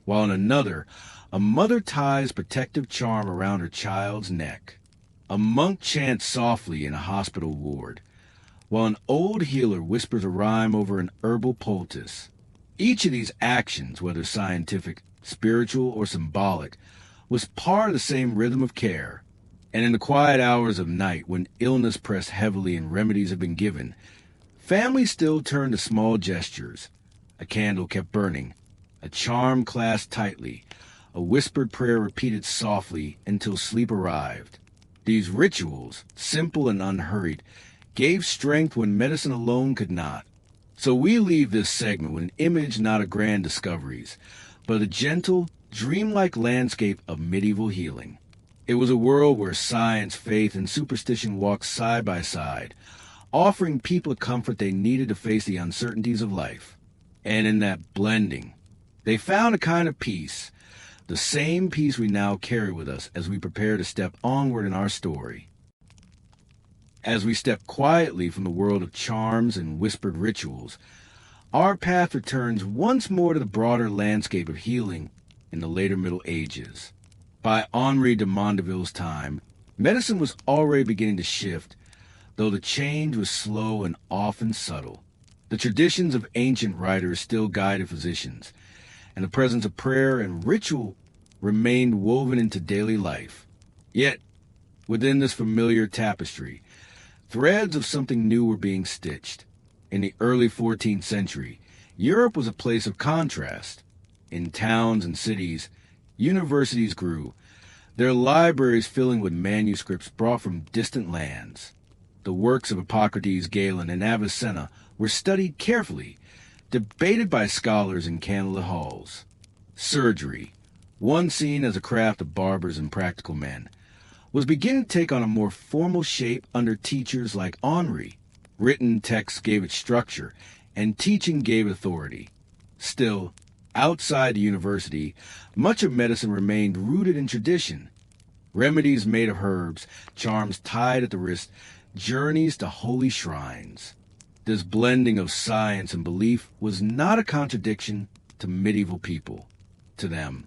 while in another, a mother ties protective charm around her child's neck. A monk chants softly in a hospital ward, while an old healer whispers a rhyme over an herbal poultice. Each of these actions, whether scientific, spiritual, or symbolic, was part of the same rhythm of care. And in the quiet hours of night, when illness pressed heavily and remedies had been given, families still turned to small gestures. A candle kept burning, a charm clasped tightly, a whispered prayer repeated softly until sleep arrived. These rituals, simple and unhurried, gave strength when medicine alone could not. So we leave this segment with an image not of grand discoveries, but a gentle, dreamlike landscape of medieval healing. It was a world where science, faith, and superstition walked side by side, offering people a comfort they needed to face the uncertainties of life. And in that blending, they found a kind of peace, the same peace we now carry with us as we prepare to step onward in our story. As we step quietly from the world of charms and whispered rituals, our path returns once more to the broader landscape of healing in the later Middle Ages. By Henri de Mondeville's time, medicine was already beginning to shift, though the change was slow and often subtle. The traditions of ancient writers still guided physicians, and the presence of prayer and ritual remained woven into daily life. Yet, within this familiar tapestry, threads of something new were being stitched. In the early 14th century, Europe was a place of contrast. In towns and cities, universities grew, their libraries filling with manuscripts brought from distant lands. The works of Hippocrates, Galen, and Avicenna were studied carefully, debated by scholars in candlelit halls. Surgery, once seen as a craft of barbers and practical men, was beginning to take on a more formal shape under teachers like Henri. Written texts gave it structure, and teaching gave authority. Still, outside the university, much of medicine remained rooted in tradition. Remedies made of herbs, charms tied at the wrist, journeys to holy shrines. This blending of science and belief was not a contradiction to medieval people. To them,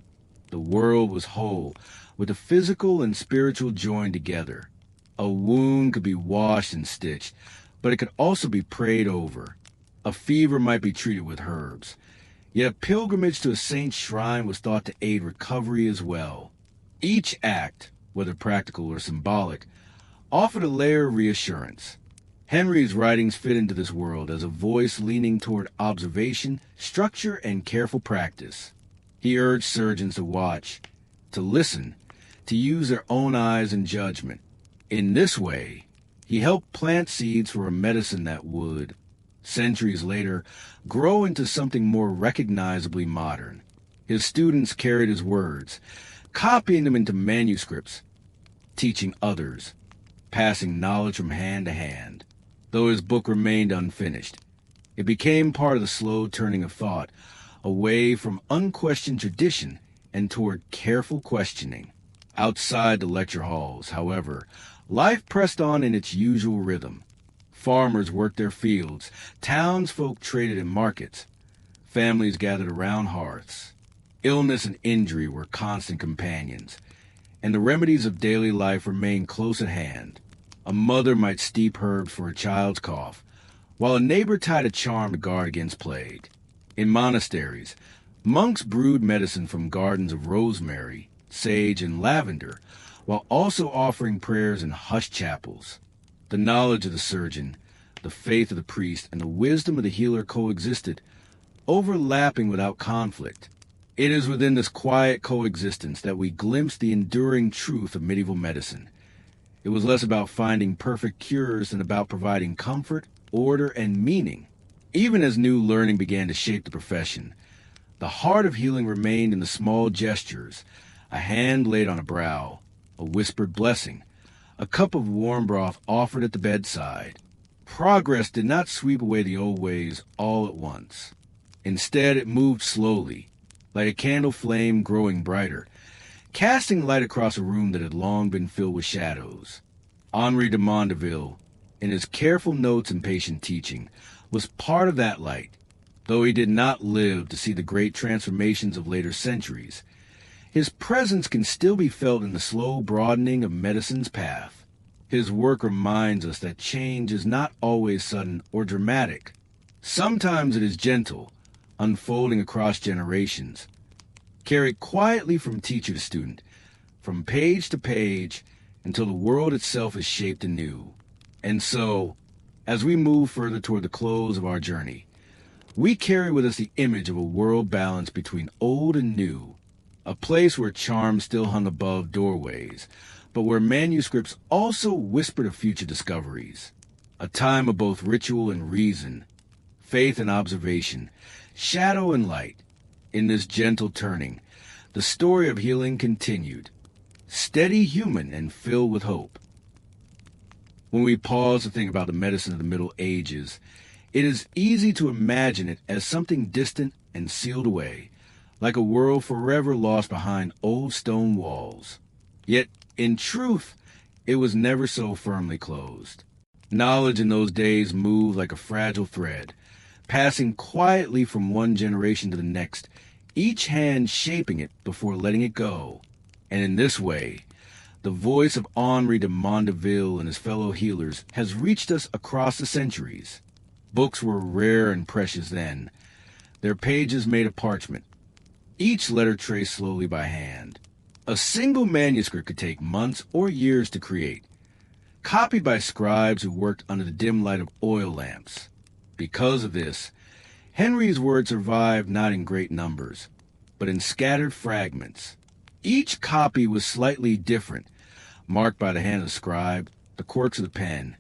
the world was whole, with the physical and spiritual joined together. A wound could be washed and stitched, but it could also be prayed over. A fever might be treated with herbs. Yet a pilgrimage to a saint's shrine was thought to aid recovery as well. Each act, whether practical or symbolic, offered a layer of reassurance. Henry's writings fit into this world as a voice leaning toward observation, structure, and careful practice. He urged surgeons to watch, to listen, to use their own eyes and judgment. In this way, he helped plant seeds for a medicine that would, centuries later, grow into something more recognizably modern. His students carried his words, copying them into manuscripts, teaching others, passing knowledge from hand to hand. Though his book remained unfinished, it became part of the slow turning of thought, away from unquestioned tradition and toward careful questioning. Outside the lecture halls, however, life pressed on in its usual rhythm. Farmers worked their fields, townsfolk traded in markets, families gathered around hearths. Illness and injury were constant companions, and the remedies of daily life remained close at hand. A mother might steep herbs for a child's cough, while a neighbor tied a charm to guard against plague. In monasteries, monks brewed medicine from gardens of rosemary, sage, and lavender, while also offering prayers in hushed chapels. The knowledge of the surgeon, the faith of the priest, and the wisdom of the healer coexisted, overlapping without conflict. It is within this quiet coexistence that we glimpse the enduring truth of medieval medicine. It was less about finding perfect cures than about providing comfort, order, and meaning. Even as new learning began to shape the profession, the heart of healing remained in the small gestures, a hand laid on a brow, a whispered blessing, a cup of warm broth offered at the bedside. Progress did not sweep away the old ways all at once. Instead, it moved slowly, like a candle flame growing brighter, casting light across a room that had long been filled with shadows. Henri de Mondeville, in his careful notes and patient teaching, was part of that light, though he did not live to see the great transformations of later centuries. His presence can still be felt in the slow broadening of medicine's path. His work reminds us that change is not always sudden or dramatic. Sometimes it is gentle, unfolding across generations, carried quietly from teacher to student, from page to page, until the world itself is shaped anew. And so, as we move further toward the close of our journey, we carry with us the image of a world balanced between old and new, a place where charm still hung above doorways, but where manuscripts also whispered of future discoveries, a time of both ritual and reason, faith and observation, shadow and light. In this gentle turning, the story of healing continued, steady, human, and filled with hope. When we pause to think about the medicine of the Middle Ages, it is easy to imagine it as something distant and sealed away, like a world forever lost behind old stone walls. Yet, in truth, it was never so firmly closed. Knowledge in those days moved like a fragile thread, passing quietly from one generation to the next, each hand shaping it before letting it go. And in this way, the voice of Henri de Mondeville and his fellow healers has reached us across the centuries. Books were rare and precious then, their pages made of parchment, each letter traced slowly by hand. A single manuscript could take months or years to create, copied by scribes who worked under the dim light of oil lamps. Because of this, Henry's words survived not in great numbers, but in scattered fragments. Each copy was slightly different, marked by the hand of the scribe, the quirks of the pen,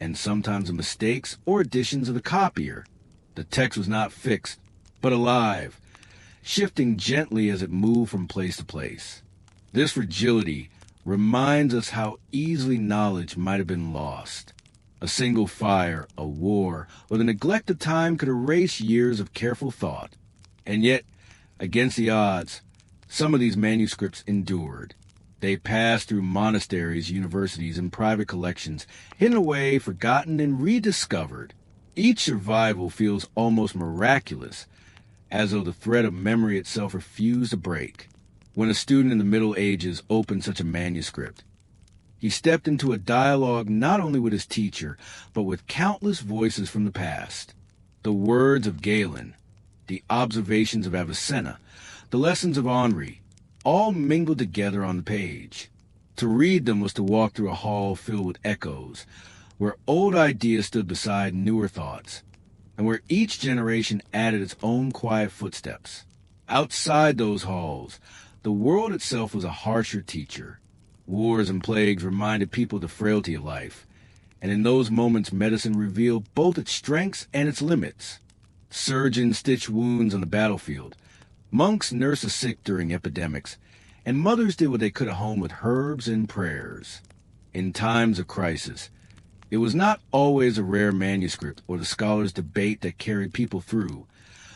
and sometimes the mistakes or additions of the copier. The text was not fixed, but alive, shifting gently as it moved from place to place. This fragility reminds us how easily knowledge might have been lost. A single fire, a war, or the neglect of time could erase years of careful thought. And yet, against the odds, some of these manuscripts endured. They passed through monasteries, universities, and private collections, hidden away, forgotten, and rediscovered. Each survival feels almost miraculous, as though the thread of memory itself refused to break. When a student in the Middle Ages opened such a manuscript, he stepped into a dialogue not only with his teacher, but with countless voices from the past. The words of Galen, the observations of Avicenna, the lessons of Henri, all mingled together on the page. To read them was to walk through a hall filled with echoes, where old ideas stood beside newer thoughts, and where each generation added its own quiet footsteps. Outside those halls, the world itself was a harsher teacher. Wars and plagues reminded people of the frailty of life, and in those moments medicine revealed both its strengths and its limits. Surgeons stitched wounds on the battlefield, monks nursed the sick during epidemics, and mothers did what they could at home with herbs and prayers. In times of crisis, it was not always a rare manuscript or the scholar's debate that carried people through,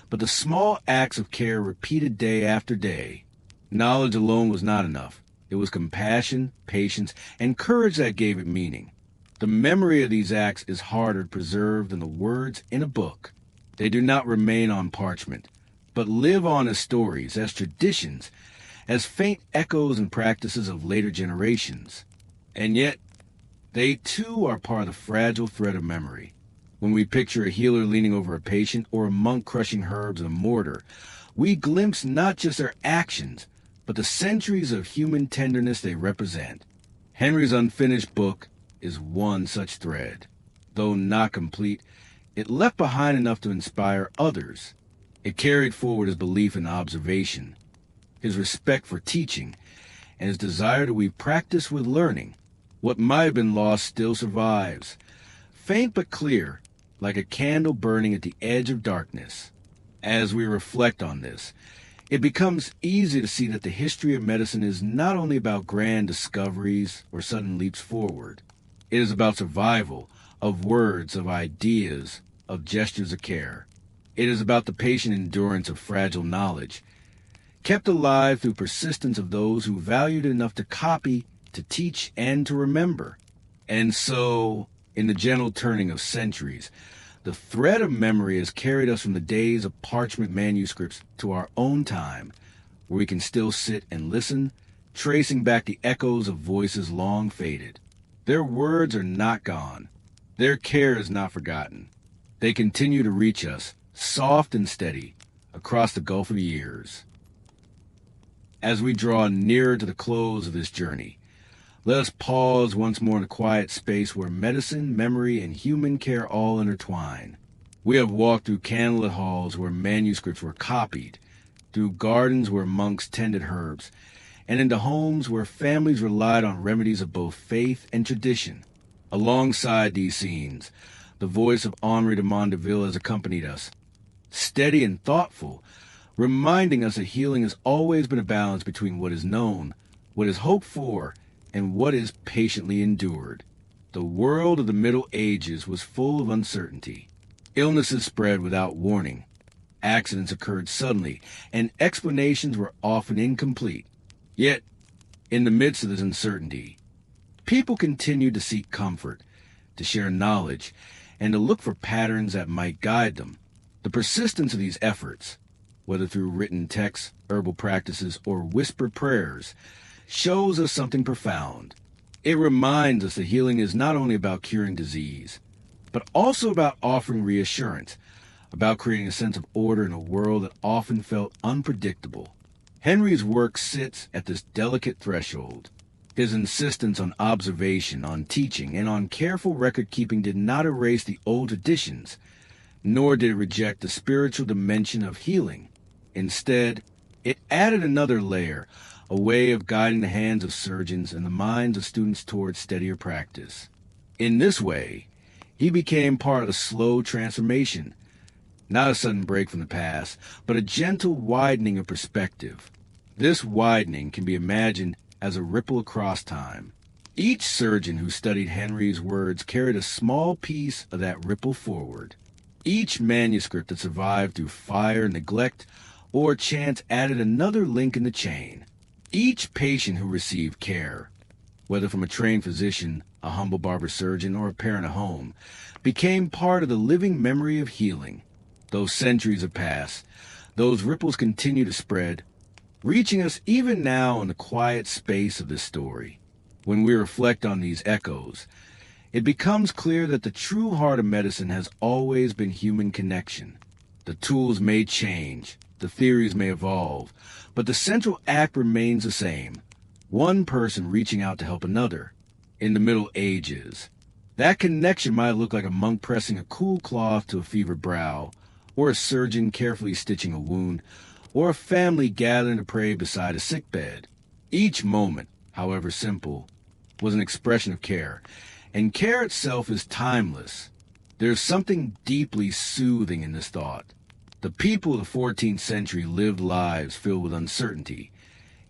but the small acts of care repeated day after day. Knowledge alone was not enough. It was compassion, patience, and courage that gave it meaning. The memory of these acts is harder to preserve than the words in a book. They do not remain on parchment, but live on as stories, as traditions, as faint echoes and practices of later generations. And yet, they too are part of the fragile thread of memory. When we picture a healer leaning over a patient or a monk crushing herbs in a mortar, we glimpse not just their actions, but the centuries of human tenderness they represent. Henry's unfinished book is one such thread. Though not complete, it left behind enough to inspire others. It carried forward his belief in observation, his respect for teaching, and his desire to weave practice with learning. What might have been lost still survives, faint but clear, like a candle burning at the edge of darkness. As we reflect on this, it becomes easy to see that the history of medicine is not only about grand discoveries or sudden leaps forward. It is about survival, of words, of ideas, of gestures of care. It is about the patient endurance of fragile knowledge, kept alive through persistence of those who valued it enough to copy, to teach, and to remember. And so, in the gentle turning of centuries, the thread of memory has carried us from the days of parchment manuscripts to our own time, where we can still sit and listen, tracing back the echoes of voices long faded. Their words are not gone. Their care is not forgotten. They continue to reach us, soft and steady, across the gulf of years. As we draw nearer to the close of this journey, let us pause once more in a quiet space where medicine, memory, and human care all intertwine. We have walked through candlelit halls where manuscripts were copied, through gardens where monks tended herbs, and into homes where families relied on remedies of both faith and tradition. Alongside these scenes, the voice of Henri de Mondeville has accompanied us, steady and thoughtful, reminding us that healing has always been a balance between what is known, what is hoped for, and what is patiently endured. The world of the Middle Ages was full of uncertainty. Illnesses spread without warning. Accidents occurred suddenly, and explanations were often incomplete. Yet, in the midst of this uncertainty, people continued to seek comfort, to share knowledge, and to look for patterns that might guide them. The persistence of these efforts, whether through written texts, herbal practices, or whispered prayers, shows us something profound. It reminds us that healing is not only about curing disease, but also about offering reassurance, about creating a sense of order in a world that often felt unpredictable. Henry's work sits at this delicate threshold. His insistence on observation, on teaching, and on careful record-keeping did not erase the old traditions, nor did it reject the spiritual dimension of healing. Instead, it added another layer, a way of guiding the hands of surgeons and the minds of students towards steadier practice. In this way, he became part of a slow transformation, not a sudden break from the past, but a gentle widening of perspective. This widening can be imagined as a ripple across time. Each surgeon who studied Henry's words carried a small piece of that ripple forward. Each manuscript that survived through fire, neglect, or chance added another link in the chain. Each patient who received care, whether from a trained physician, a humble barber surgeon, or a parent at home, became part of the living memory of healing. Those centuries have passed. Those ripples continue to spread, reaching us even now in the quiet space of this story. When we reflect on these echoes, it becomes clear that the true heart of medicine has always been human connection. The tools may change, the theories may evolve, but the central act remains the same. One person reaching out to help another. In the Middle Ages, that connection might look like a monk pressing a cool cloth to a fevered brow, or a surgeon carefully stitching a wound, or a family gathering to pray beside a sickbed. Each moment, however simple, was an expression of care, and care itself is timeless. There's something deeply soothing in this thought. The people of the 14th century lived lives filled with uncertainty,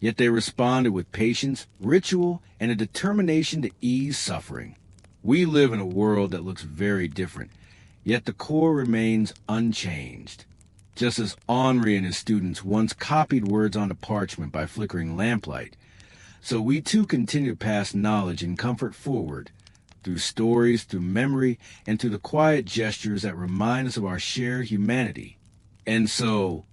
yet they responded with patience, ritual, and a determination to ease suffering. We live in a world that looks very different, yet the core remains unchanged. Just as Henri and his students once copied words onto parchment by flickering lamplight, so we too continue to pass knowledge and comfort forward, through stories, through memory, and through the quiet gestures that remind us of our shared humanity. And so,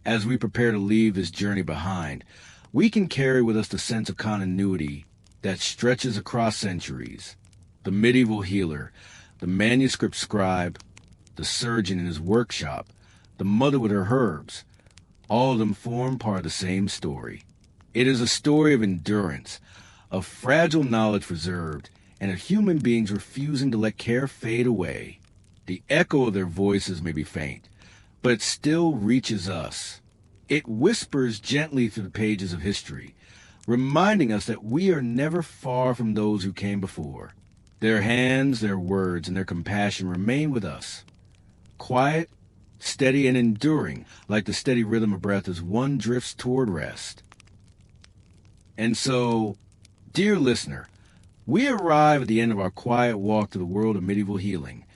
as we prepare to leave this journey behind, we can carry with us the sense of continuity that stretches across centuries. The medieval healer, the manuscript scribe, the surgeon in his workshop, the mother with her herbs, all of them form part of the same story. It is a story of endurance, of fragile knowledge preserved, and of human beings refusing to let care fade away. The echo of their voices may be faint, but it still reaches us. It whispers gently through the pages of history, reminding us that we are never far from those who came before. Their hands, their words, and their compassion remain with us, quiet, steady, and enduring, like the steady rhythm of breath as one drifts toward rest. And so, dear listener, we arrive at the end of our quiet walk to the world of medieval healing,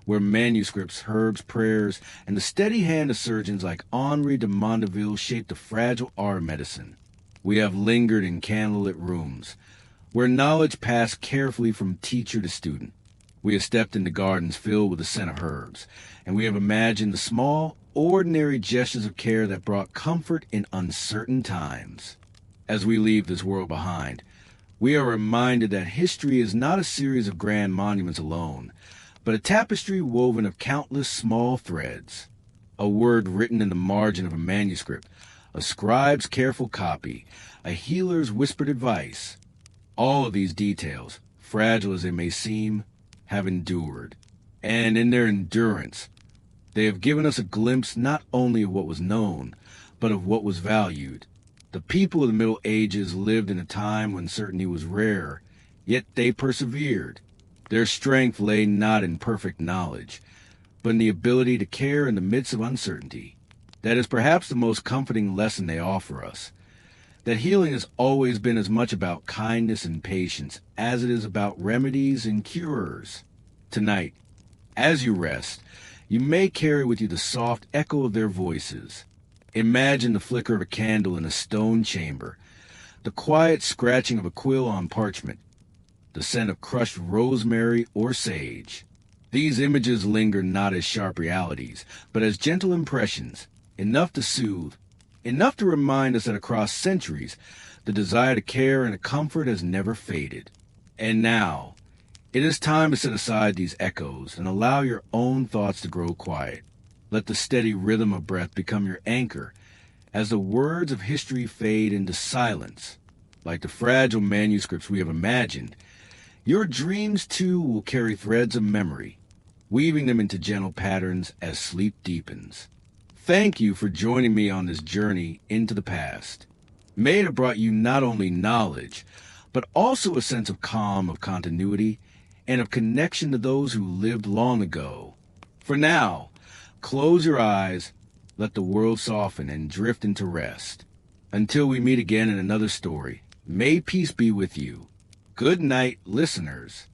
where manuscripts, herbs, prayers, and the steady hand of surgeons like Henri de Mondeville shaped the fragile art of medicine. We have lingered in candlelit rooms, where knowledge passed carefully from teacher to student. We have stepped into gardens filled with the scent of herbs, and we have imagined the small, ordinary gestures of care that brought comfort in uncertain times. As we leave this world behind, we are reminded that history is not a series of grand monuments alone, but a tapestry woven of countless small threads. A word written in the margin of a manuscript, a scribe's careful copy, a healer's whispered advice. All of these details, fragile as they may seem, have endured. And in their endurance, they have given us a glimpse not only of what was known, but of what was valued. The people of the Middle Ages lived in a time when certainty was rare, yet they persevered. Their strength lay not in perfect knowledge, but in the ability to care in the midst of uncertainty. That is perhaps the most comforting lesson they offer us, that healing has always been as much about kindness and patience as it is about remedies and cures. Tonight, as you rest, you may carry with you the soft echo of their voices. Imagine the flicker of a candle in a stone chamber, the quiet scratching of a quill on parchment, the scent of crushed rosemary or sage. These images linger not as sharp realities, but as gentle impressions, enough to soothe, enough to remind us that across centuries, the desire to care and to comfort has never faded. And now, it is time to set aside these echoes and allow your own thoughts to grow quiet. Let the steady rhythm of breath become your anchor as the words of history fade into silence. Like the fragile manuscripts we have imagined, your dreams too will carry threads of memory, weaving them into gentle patterns as sleep deepens. Thank you for joining me on this journey into the past. May it have brought you not only knowledge, but also a sense of calm, of continuity, and of connection to those who lived long ago. For now, close your eyes, let the world soften and drift into rest. Until we meet again in another story, may peace be with you. Good night, listeners.